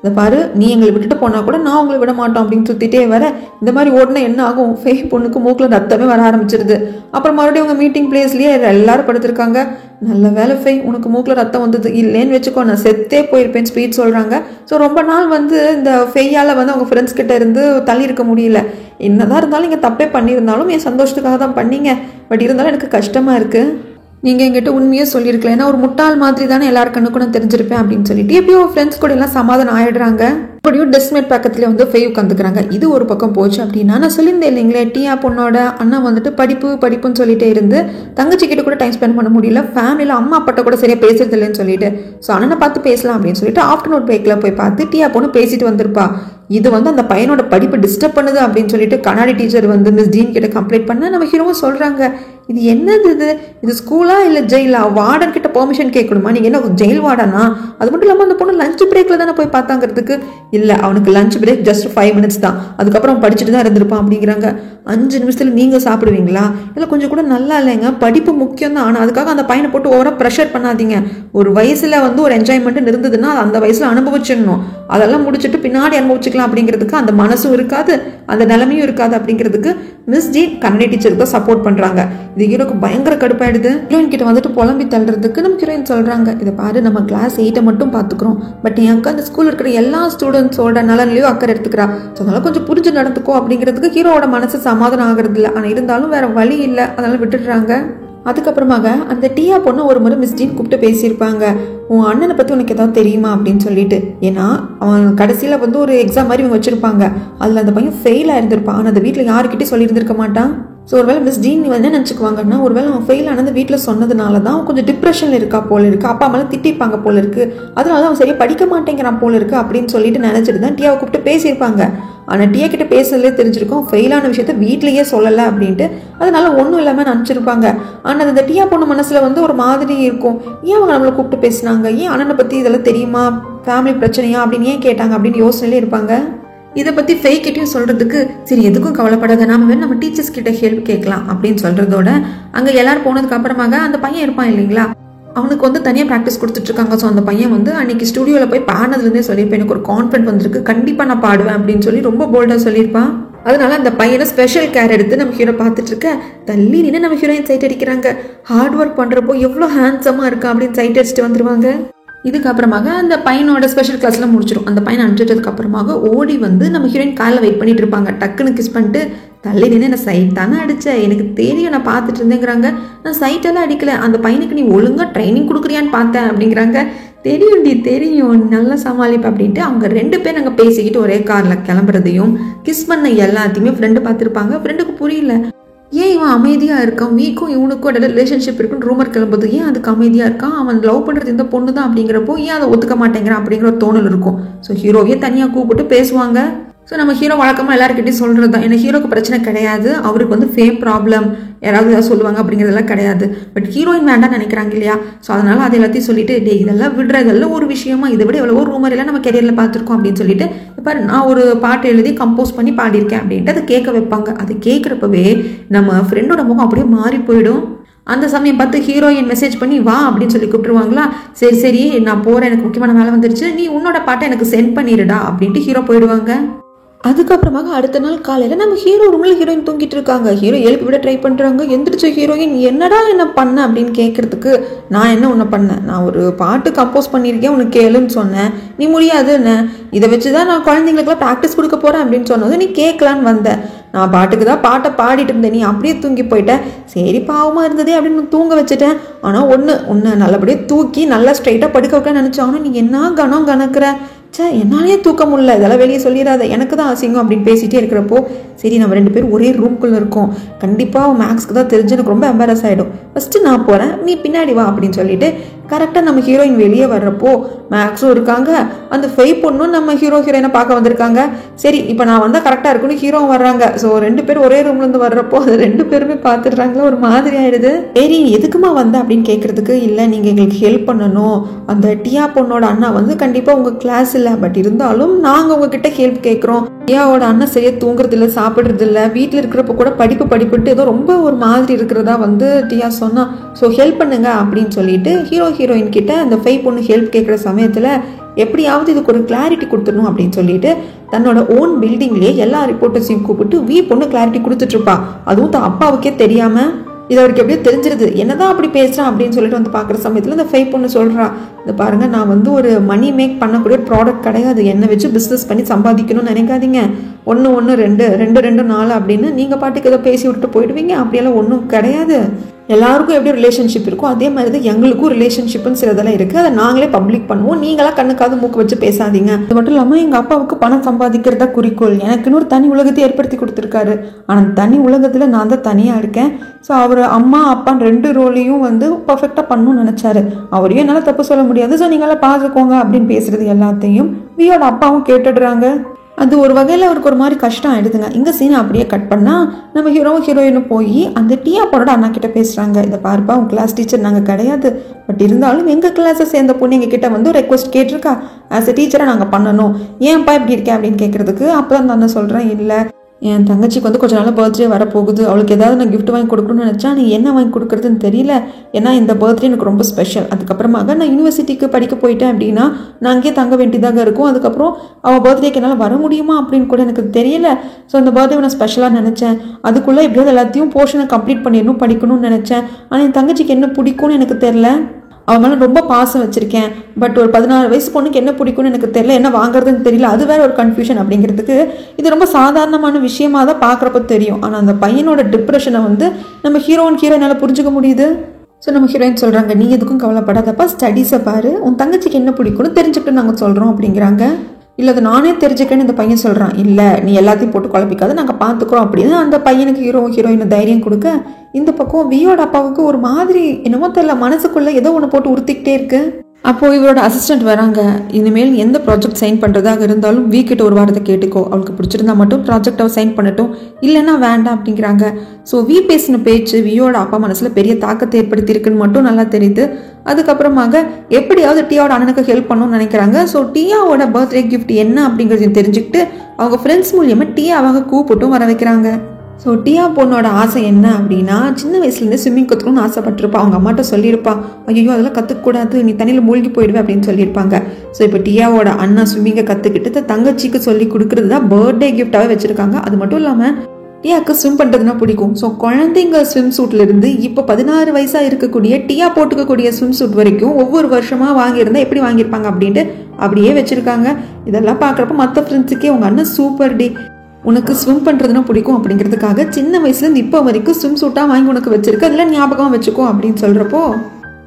இந்த பாரு, நீ எங்களை விட்டுட்டு போனால் கூட நான் உங்களை விட மாட்டோம் அப்படின்னு சுற்றிட்டே வர இந்த மாதிரி ஓடினா என்ன ஆகும், ஃபெய் பொண்ணுக்கு மூக்கில் ரத்தமே வர ஆரம்பிச்சிருது. அப்புறம் மறுபடியும் அவங்க மீட்டிங் பிளேஸ்லேயே எல்லாரும் படுத்திருக்காங்க. நல்ல வேலை ஃபெய், உனக்கு மூக்கில் ரத்தம் வந்தது, இல்லைன்னு வச்சுக்கோ நான் செத்தே போயிருப்பேன் ஸ்பீட் சொல்கிறாங்க. ஸோ ரொம்ப நாள் வந்து இந்த ஃபெய்யால் வந்து அவங்க ஃப்ரெண்ட்ஸ் கிட்ட இருந்து தள்ளி இருக்க முடியல. என்னதான் இருந்தாலும் நீங்கள் தப்பே பண்ணியிருந்தாலும் என் சந்தோஷத்துக்காக தான் பண்ணீங்க, பட் இருந்தாலும் எனக்கு கஷ்டமாக இருக்குது. நீங்கள் எங்கிட்ட உண்மையாக சொல்லியிருக்கலாம், ஏன்னா ஒரு முட்டாள் மாதிரி தானே எல்லாரும் கண்ணுக்கும் நான் தெரிஞ்சிருப்பேன் அப்படின்னு சொல்லிட்டு எப்படியோ ஃப்ரெண்ட்ஸ் கூட எல்லாம் சமாதானம் ஆயிடுறாங்க. அப்படியும் டெஸ்க்மேட் பக்கத்துல வந்து ஃபெய் உட்காந்துக்கிறாங்க. இது ஒரு பக்கம் போச்சு அப்படின்னா நான் சொல்லியிருந்தேன் இல்லைங்களே, டியா பொண்ணோட அண்ணா வந்துட்டு படிப்புன்னு சொல்லிட்டே இருந்து தங்கச்சி கிட்ட கூட டைம் ஸ்பெண்ட் பண்ண முடியல, ஃபேமிலியில் அம்மா அப்பாட்ட கூட சரியா பேசுறது இல்லைன்னு சொல்லிட்டு ஸோ அண்ணனை பார்த்து பேசலாம் அப்படின்னு சொல்லிட்டு ஆஃப்டர்நூன் பிரேக்கில் போய் பார்த்து டியா பொண்ணு பேசிட்டு வந்திருப்பா. இது வந்து அந்த பையனோட படிப்பு டிஸ்டர்ப் பண்ணுது அப்படின்னு சொல்லிட்டு கண்ணாடி டீச்சர் வந்து மிஸ் டீன் கிட்ட கம்ப்ளைண்ட் பண்ண நம்ம ஹீரோவும் சொல்றாங்க, இது என்னது இது ஸ்கூலா இல்லை ஜெயிலா, வார்டன் கிட்ட பெர்மிஷன் கேட்கணுமா, நீங்கள் என்ன ஜெயில் வார்டனா, அது மட்டும் இல்லாமல் அந்த பொண்ணு லஞ்ச் பிரேக்கில் தானே போய் பார்த்தாங்கிறதுக்கு, இல்லை அவனுக்கு லஞ்ச் பிரேக் ஜஸ்ட் 5 minutes தான், அதுக்கப்புறம் படிச்சுட்டு தான் இருந்திருப்பான் அப்படிங்கிறாங்க. 5 நிமிஷத்தில் நீங்கள் சாப்பிடுவீங்களா, இல்லை கொஞ்சம் கூட நல்லா இல்லைங்க, படிப்பு முக்கியம் தான், ஆனால் அதுக்காக அந்த பையனை போட்டு ஓவராக ப்ரெஷர் பண்ணாதீங்க. ஒரு வயசில் வந்து ஒரு என்ஜாய்மெண்ட் இருந்ததுன்னா அந்த வயசில் அனுபவிச்சிடணும், அதெல்லாம் முடிச்சுட்டு பின்னாடி அனுபவிச்சுக்கலாம் அப்படிங்கிறதுக்கு அந்த மனசும் இருக்காது, அந்த நிலைமையும் இருக்காது அப்படிங்கிறதுக்கு மிஸ் டீன் கண்ணாடி டீச்சருக்கு தான் சப்போர்ட் பண்ணுறாங்க. இது ஹீரோக்கு பயங்கர கடுப்பாயிடுது. ஹீரோயின் கிட்ட வந்துட்டு புலம்பி தள்ளுறதுக்கு நம்ம ஹீரோயின் சொல்கிறாங்க, இதை பாரு நம்ம கிளாஸ் 8 மட்டும் பார்த்துக்குறோம், பட் என் அக்கா அந்த ஸ்கூலில் இருக்கிற எல்லா ஸ்டூடெண்ட்ஸோட நலன்லையும் அக்கறை எடுத்துக்கிறா, ஸோ அதனால கொஞ்சம் புரிஞ்சு நடந்துக்கோ அப்படிங்கிறதுக்கு ஹீரோவோட மனசு சமாதானம் ஆகிறது இல்லை. ஆனால் இருந்தாலும் வேற வழி இல்லை, அதனால விட்டுடுறாங்க. அதுக்கப்புறமாக அந்த டியா பொண்ணு ஒரு முறை மிஸ் டீன் கூப்பிட்டு பேசியிருப்பாங்க, உன் அண்ணனை பற்றி உனக்கு ஏதாவது தெரியுமா அப்படின்னு சொல்லிட்டு. ஏன்னா அவன் கடைசியில் வந்து ஒரு எக்ஸாம் மாதிரி இவங்க வச்சுருப்பாங்க, அதில் அந்த பையன் ஃபெயில் ஆயிருந்திருப்பான், ஆனால் அந்த வீட்டில் யாருக்கிட்டே சொல்லியிருந்திருக்க மாட்டான். ஸோ ஒருவேளை மிஸ் டீன் என்ன நினச்சிக்குவாங்கன்னா, ஒருவேளை அவன் ஃபெயில் ஆனது வீட்டில் சொன்னதுனால தான் அவன் கொஞ்சம் டிப்ரெஷனில் இருக்கா போல இருக்குது, அப்பா அம்மாலாம் திட்டிப்பாங்க போல இருக்குது, அதனால அவன் சரியாக படிக்க மாட்டேங்கிறான் போல இருக்குது அப்படின்னு சொல்லிட்டு நினச்சிட்டு தான் டியாவை கூப்பிட்டு பேசியிருப்பாங்க. ஆனால் டியா கிட்ட பேசுறதுலே தெரிஞ்சிருக்கும் ஃபெயிலான விஷயத்த வீட்லேயே சொல்லலை அப்படின்ட்டு, அதனால ஒன்றும் இல்லாமல் நினச்சிருப்பாங்க. ஆனால் அந்த டியா பொண்ணு மனசில் வந்து ஒரு மாதிரி இருக்கும், ஏன் அவங்க நம்மளை கூப்பிட்டு பேசினாங்க, ஏன் அண்ணனை பற்றி இதெல்லாம் தெரியுமா, ஃபேமிலி பிரச்சனையா அப்படின்னு ஏன் கேட்டாங்க அப்படின்னு யோசனையிலே இருப்பாங்க. இதை பற்றி ஃபெய் கிட்டையும் சொல்கிறதுக்கு சரி எதுக்கும் கவலைப்படாத, நாம வேணும் நம்ம டீச்சர்ஸ் கிட்ட ஹெல்ப் கேட்கலாம் அப்படின்னு சொல்கிறதோட அங்கே எல்லாரும் போனதுக்கு அப்புறமாக அந்த பையன் இருப்பான் இல்லைங்களா, அவனுக்கு வந்து தனியாக ப்ராக்டிஸ் கொடுத்துட்ருக்காங்க. ஸோ அந்த பையன் வந்து அன்றைக்கி ஸ்டுடியோவில் போய் பாடினதுலேருந்தே சொல்லியிருப்பேன், எனக்கு ஒரு கான்ஃபிடன்ட் வந்திருக்கு, கண்டிப்பாக நான் பாடுவேன் அப்படின்னு சொல்லி ரொம்ப போல்டாக சொல்லியிருப்பான். அதனால அந்த பையனை ஸ்பெஷல் கேர் எடுத்து நம்ம ஹீரோ பார்த்துட்டு இருக்க தள்ளி நின்று நம்ம ஹீரோயின் சைட் அடிக்கிறாங்க. ஹார்ட் ஒர்க் பண்ணுறப்போ எவ்வளோ ஹேண்ட்ஸமாக இருக்கா அப்படின்னு சைட் அடிச்சுட்டு வந்துருவாங்க. இதுக்கப்புறமாக அந்த பையனோட ஸ்பெஷல் கிளாஸ்லாம் முடிச்சிடும். அந்த பையனை அனுப்பிச்சதுக்கு அப்புறமாக ஓடி வந்து நம்ம ஹீரோயின் காலில் வெயிட் பண்ணிட்டு இருப்பாங்க. டக்குன்னு கிஸ் பண்ணிட்டு தள்ளி நின்று நான் சைட் தானே அடித்தேன், எனக்கு தெரியும் நான் பார்த்துட்டு இருந்தேங்கிறாங்க. நான் சைட்டெல்லாம் அடிக்கல, அந்த பையனுக்கு நீ ஒழுங்காக ட்ரைனிங் கொடுக்குறியான்னு பார்த்தேன் அப்படிங்கிறாங்க. தெரியும் நல்லா சமாளிப்பேன் அப்படின்ட்டு அவங்க 2 பேர் நாங்கள் பேசிக்கிட்டு ஒரே காரில் கிளம்புறதையும் கிஸ் பண்ண எல்லாத்தையுமே ஃப்ரெண்டு பார்த்துருப்பாங்க. ஃப்ரெண்டுக்கு புரியல, ஏன் இவன் அமைதியாக இருக்கான், வீக்கும் இவனுக்கும் இடையில ரிலேஷன்ஷிப் இருக்குன்னு ரூமர் கிளம்புது, ஏன் அதுக்கு அமைதியாக இருக்கான், அவன் லவ் பண்ணுறது இந்த பொண்ணு தான் அப்படிங்கிறப்போ ஏன் அதை ஒத்துக்க மாட்டேங்கிறான் அப்படிங்கிற ஒரு தோணல் இருக்கும். ஸோ ஹீரோவையே தனியாக கூப்பிட்டு பேசுவாங்க. ஸோ நம்ம ஹீரோ வழக்கமாக எல்லாருக்கிட்டையும் சொல்கிறது தான். ஏன்னா ஹீரோக்கு பிரச்சனை கிடையாது, அவருக்கு வந்து ஃபேம் ப்ராப்ளம் யாராவது ஏதாவது சொல்லுவாங்க அப்படிங்கிறதெல்லாம் கிடையாது. பட் ஹீரோயின் வேண்டாம்னு நினைக்கிறாங்க இல்லையா? ஸோ அதனால் அது எல்லாத்தையும் சொல்லிட்டு டே இதெல்லாம் விடுற, இதெல்லாம் ஒரு விஷயமா, இதை விட எவ்வளவோ ரூமர் எல்லாம் நம்ம கெரியரில் பார்த்துருக்கோம் அப்படின்னு சொல்லிட்டு இப்போ நான் ஒரு பாட்டு எழுதி கம்போஸ் பண்ணி பாடியிருக்கேன் அப்படின்ட்டு அதை கேட்க வைப்பாங்க. அது கேட்குறப்பவே நம்ம ஃப்ரெண்டோட முகம் அப்படியே மாறி போயிடும். அந்த சமயம் பார்த்து ஹீரோயின் மெசேஜ் பண்ணி வா அப்படின்னு சொல்லி கூப்பிட்டுருவாங்களா. சரி சரி நான் போகிறேன், எனக்கு முக்கியமான வேலை வந்துருச்சு, நீ உன்னோட பாட்டை எனக்கு சென்ட் பண்ணிடுடா அப்படின்ட்டு ஹீரோ போயிடுவாங்க. அதுக்கப்புறமாக அடுத்த நாள் காலையில் நம்ம ஹீரோ ரூமில் ஹீரோயின் தூங்கிட்டு இருக்காங்க. ஹீரோ எழுப்பி விட ட்ரை பண்ணுறாங்க. எந்திரிச்ச ஹீரோயின் என்னடா என்ன பண்ண அப்படின்னு கேட்குறதுக்கு நான் என்ன ஒன்று பண்ணேன், நான் ஒரு பாட்டு கம்போஸ் பண்ணியிருக்கேன் உனக்கு கேளுன்னு சொன்னேன், நீ முடியாதுன்னு இதை வச்சு தான் நான் குழந்தைங்களுக்குலாம் ப்ராக்டிஸ் கொடுக்க போகிறேன் அப்படின்னு சொன்னது நீ கேட்கலான்னு வந்தேன். நான் பாட்டுக்கு தான் பாட்டை பாடிட்டு இருந்தேன், நீ அப்படியே தூங்கி போயிட்டேன். சரி பாவமாக இருந்ததே அப்படின்னு தூங்க வச்சுட்டேன். ஆனால் ஒன்று நல்லபடியாக தூக்கி நல்லா ஸ்ட்ரைட்டாக படுக்க வைக்க நினச்சேன். ஆனால் நீ என்ன கணம் கணக்குற, என்னாலேயே தூக்க முடியல, இதெல்லாம் வெளியே சொல்லிடாத, எனக்கு தான் அசிங்கம் அப்படின்னு பேசிகிட்டே இருக்கிறப்போ சரி நம்ம 2 பேரும் ஒரே ரூம்குள்ளே இருக்கோம், கண்டிப்பாக மேக்ஸ்க்கு தான் தெரிஞ்சு எனக்கு ரொம்ப எம்பாரஸ் ஆகிடும், ஃபஸ்ட்டு நான் போகிறேன் நீ பின்னாடி வா அப்படின்னு சொல்லிட்டு கரெக்டாக நம்ம ஹீரோயின் வெளியே வர்றப்போ மேக்ஸும் இருக்காங்க, அந்த ஃபெய் பொண்ணும் நம்ம ஹீரோயினை பார்க்க வந்திருக்காங்க. சரி இப்போ நான் வந்தால் கரெக்டாக இருக்குன்னு ஹீரோவும் வர்றாங்க. ஸோ 2 பேரும் ஒரே ரூம்லேருந்து வர்றப்போ அது 2 பேருமே பார்த்துடுறாங்களா, ஒரு மாதிரி ஆயிடுது. சரி எதுக்குமா வந்த அப்படின்னு கேட்குறதுக்கு இல்லை நீங்கள் எங்களுக்கு ஹெல்ப் பண்ணணும், அந்த டியா பொண்ணோட அண்ணா வந்து கண்டிப்பாக உங்கள் கிளாஸ் இல்லை, பட் இருந்தாலும் நாங்கள் உங்ககிட்ட ஹெல்ப் கேட்குறோம். டியாவோட அண்ணன் சரியாக தூங்குறது இல்லை, சாப்பிட்றது இல்லை, வீட்டில் இருக்கிறப்ப கூட படிப்புட்டு ஏதோ ரொம்ப ஒரு மாதிரி இருக்கிறதா வந்து டியா சொன்னா. ஸோ ஹெல்ப் பண்ணுங்க அப்படின்னு சொல்லிட்டு ஹீரோயின் கிட்ட அந்த ஃபெய் பொண்ணு ஹெல்ப் கேட்குற சமயத்தில் எப்படியாவது இதுக்கு ஒரு கிளாரிட்டி கொடுத்துடணும் அப்படின்னு சொல்லிட்டு தன்னோட ஓன் பில்டிங்லேயே எல்லா ரிப்போர்ட்டர்ஸையும் கூப்பிட்டு பொண்ணு கிளாரிட்டி கொடுத்துட்டு இருப்பா. அதுவும் தான் அப்பாவுக்கே தெரியாம இது அவருக்கு எப்படியோ தெரிஞ்சிருது, என்னதான் அப்படி பேசுறான் அப்படின்னு சொல்லிட்டு வந்து பார்க்குற சமயத்தில் இந்த ஃபெய் பொண்ணு சொல்றா, இந்த பாருங்க நான் வந்து ஒரு மணி மேக் பண்ணக்கூடிய ஒரு ப்ராடக்ட் கிடையாது, என்னை வச்சு பிஸ்னஸ் பண்ணி சம்பாதிக்கணும்னு நினைக்காதீங்க, 1 1 2 2 2 4 அப்படின்னு நீங்கள் பாட்டுக்கு ஏதோ பேசி விட்டுட்டு போயிடுவீங்க, அப்படியெல்லாம் ஒன்றும் கிடையாது. எல்லாருக்கும் எப்படி ரிலேஷன்ஷிப் இருக்கும் அதே மாதிரி தான் எங்களுக்கும் ரிலேஷன்ஷிப்னு சிலதெல்லாம் இருக்குது, அதை நாங்களே பப்ளிக் பண்ணுவோம், நீங்களாம் கண்ணுக்காவது மூக்கு வச்சு பேசாதீங்க. அது மட்டும் இல்லாமல் எங்கள் அப்பாவுக்கு பணம் சம்பாதிக்கிறதா குறிக்கோள், எனக்குன்னு ஒரு தனி உலகத்தை ஏற்படுத்தி கொடுத்துருக்காரு, ஆனால் தனி உலகத்தில் நான் தான் தனியாக இருக்கேன். ஸோ அவர் அம்மா அப்பான்னு 2 ரோலையும் வந்து பர்ஃபெக்டாக பண்ணணும்னு நினச்சாரு, அவரையும் என்னால் தப்பு சொல்ல முடியாது, ஸோ நீங்களாம் பார்த்துக்கோங்க அப்படின்னு பேசுறது எல்லாத்தையும் வியோட அப்பாவும் கேட்டுடுறாங்க. அது ஒரு வகையில் அவருக்கு ஒரு மாதிரி கஷ்டம் ஆகிடுதுங்க. இங்கே சீனை அப்படியே கட் பண்ணால் நம்ம ஹீரோயினும் போய் அந்த டியா பொண்ணோட அண்ணா கிட்ட பேசுகிறாங்க, இதை பாருப்பா உங்கள் கிளாஸ் டீச்சர் நாங்கள் கிடையாது, பட் இருந்தாலும் எங்கள் கிளாஸை சேர்ந்த பொண்ணு எங்கள் கிட்ட வந்து ரெக்வஸ்ட் கேட்டிருக்கா, ஆஸ் எ டீச்சரை நாங்கள் பண்ணணும், ஏன்ப்பா இப்படி இருக்கேன் அப்படின்னு கேட்குறதுக்கு அப்போ தான் நான் சொல்கிறேன், இல்லை என் தங்கச்சிக்கு வந்து கொஞ்ச நாள் பர்த்டே வரப்போகுது, அவளுக்கு ஏதாவது நான் கிஃப்ட் வாங்கி கொடுக்கணும்னு நினச்சா நீ என்ன வாங்கி கொடுக்குறதுன்னு தெரியல, ஏன்னா இந்த பர்த்டே எனக்கு ரொம்ப ஸ்பெஷல், அதுக்கப்புறமாக நான் யூனிவர்சிட்டிக்கு படிக்க போயிட்டேன் அப்படின்னா நான் அங்கேயே தங்க வேண்டியதாக இருக்கும், அதுக்கப்புறம் அவள் பர்த்டேக்கு என்னால் வர முடியுமா அப்படின்னு கூட எனக்கு தெரியல. ஸோ அந்த பர்த்டே நான் ஸ்பெஷலாக நினச்சேன், அதுக்குள்ளே எப்படியாவது எல்லாத்தையும் போர்ஷனை கம்ப்ளீட் பண்ணிடணும், படிக்கணும்னு நினச்சேன், ஆனால் என் தங்கச்சிக்கு என்ன பிடிக்கும்னு எனக்கு தெரில, அவன் மேலே ரொம்ப பாசம் வச்சுருக்கேன், பட் ஒரு 16 வயசு பொண்ணுக்கு என்ன பிடிக்கும்னு எனக்கு தெரியல, என்ன வாங்குறதுன்னு தெரியல, அது வேற ஒரு கன்ஃபியூஷன் அப்படிங்கிறதுக்கு இது ரொம்ப சாதாரணமான விஷயமா தான் பார்க்குறப்ப தெரியும். ஆனால் அந்த பையனோட டிப்ரெஷனை வந்து நம்ம ஹீரோயினால் புரிஞ்சுக்க முடியுது. ஸோ நம்ம ஹீரோயின் சொல்கிறாங்க, நீ எதுக்கும் கவலைப்படாதப்பா, ஸ்டடீஸை பாரு, உன் தங்கச்சிக்கு என்ன பிடிக்கும்னு தெரிஞ்சுக்கிட்டு நாங்கள் சொல்கிறோம் அப்படிங்கிறாங்க. இல்லை அது நானே தெரிஞ்சுக்கேன்னு இந்த பையன் சொல்கிறான், இல்லை நீ எல்லாத்தையும் போட்டு குழப்பிக்காது, நாங்கள் பார்த்துக்குறோம் அப்படின்னு அந்த பையனுக்கு ஹீரோயினை தைரியம் கொடுக்க, இந்த பக்கம் வியோட அப்பாவுக்கு ஒரு மாதிரி என்னமோ தெரியல, மனசுக்குள்ளே ஏதோ ஒன்று போட்டு உறுத்திக்கிட்டே இருக்கு. அப்போது இவரோட அசிஸ்டன்ட் வராங்க, இனிமேல் எந்த ப்ராஜெக்ட் சைன் பண்ணுறதாக இருந்தாலும் வீக்கிட்ட ஒரு வாரத்தை கேட்டுக்கோ, அவளுக்கு பிடிச்சிருந்தா மட்டும் ப்ராஜெக்ட் அவள் சைன் பண்ணட்டும், இல்லைன்னா வேண்டாம் அப்படிங்கிறாங்க. ஸோ பேசின பேச்சு வியோட அப்பா மனசில் பெரிய தாக்கத்தை ஏற்படுத்தியிருக்குன்னு மட்டும் நல்லா தெரியுது. அதுக்கப்புறமாக எப்படியாவது டியாவோட அண்ணனுக்கு ஹெல்ப் பண்ணணும்னு நினைக்கிறாங்க. ஸோ டியாவோட பர்த்டே கிஃப்ட் என்ன அப்படிங்கிறதையும் தெரிஞ்சுக்கிட்டு அவங்க ஃப்ரெண்ட்ஸ் மூலியமாக டியாவாக கூப்பிட்டும் வர வைக்கிறாங்க. ஸோ டியா பொண்ணோட ஆசை என்ன அப்படின்னா, சின்ன வயசுலேருந்து ஸ்விம்மிங் கற்றுக்கணும்னு ஆசைப்பட்டிருப்பா, அவங்க அம்மாட்ட சொல்லியிருப்பா, ஐயோ அதெல்லாம் கற்றுக்கூடாது, நீ தண்ணியில் மூழ்கி போயிடுவேன் அப்படின்னு சொல்லியிருப்பாங்க. ஸோ இப்போ டியாவோட அண்ணா ஸ்விம்மிங்கை கற்றுக்கிட்டு தங்கச்சிக்கு சொல்லி கொடுக்குறது தான் பர்த்டே கிஃப்டாகவே வச்சுருக்காங்க. அது மட்டும் இல்லாமல் டியாவுக்கு ஸ்விம் பண்ணுறதுனா பிடிக்கும். ஸோ குழந்தைங்க ஸ்விம் சூட்லேருந்து இப்போ 16 வயசாக இருக்கக்கூடிய டியா போட்டுக்கக்கூடிய ஸ்விம் சூட் வரைக்கும் ஒவ்வொரு வருஷமாக வாங்கியிருந்தா எப்படி வாங்கியிருப்பாங்க அப்படின்ட்டு அப்படியே வச்சுருக்காங்க. இதெல்லாம் பார்க்குறப்ப மற்ற ஃப்ரெண்ட்ஸுக்கே உங்கள் அண்ணன் சூப்பர் டி, உனக்கு ஸ்விம் பண்ணுறதுனா பிடிக்கும் அப்படிங்கிறதுக்காக சின்ன வயசுலேருந்து இப்போ வரைக்கும் ஸ்விம் சூட்டாக வாங்கி உனக்கு வச்சிருக்கு, அதில் ஞாபகம் வச்சுக்கோ அப்படின்னு சொல்கிறப்போ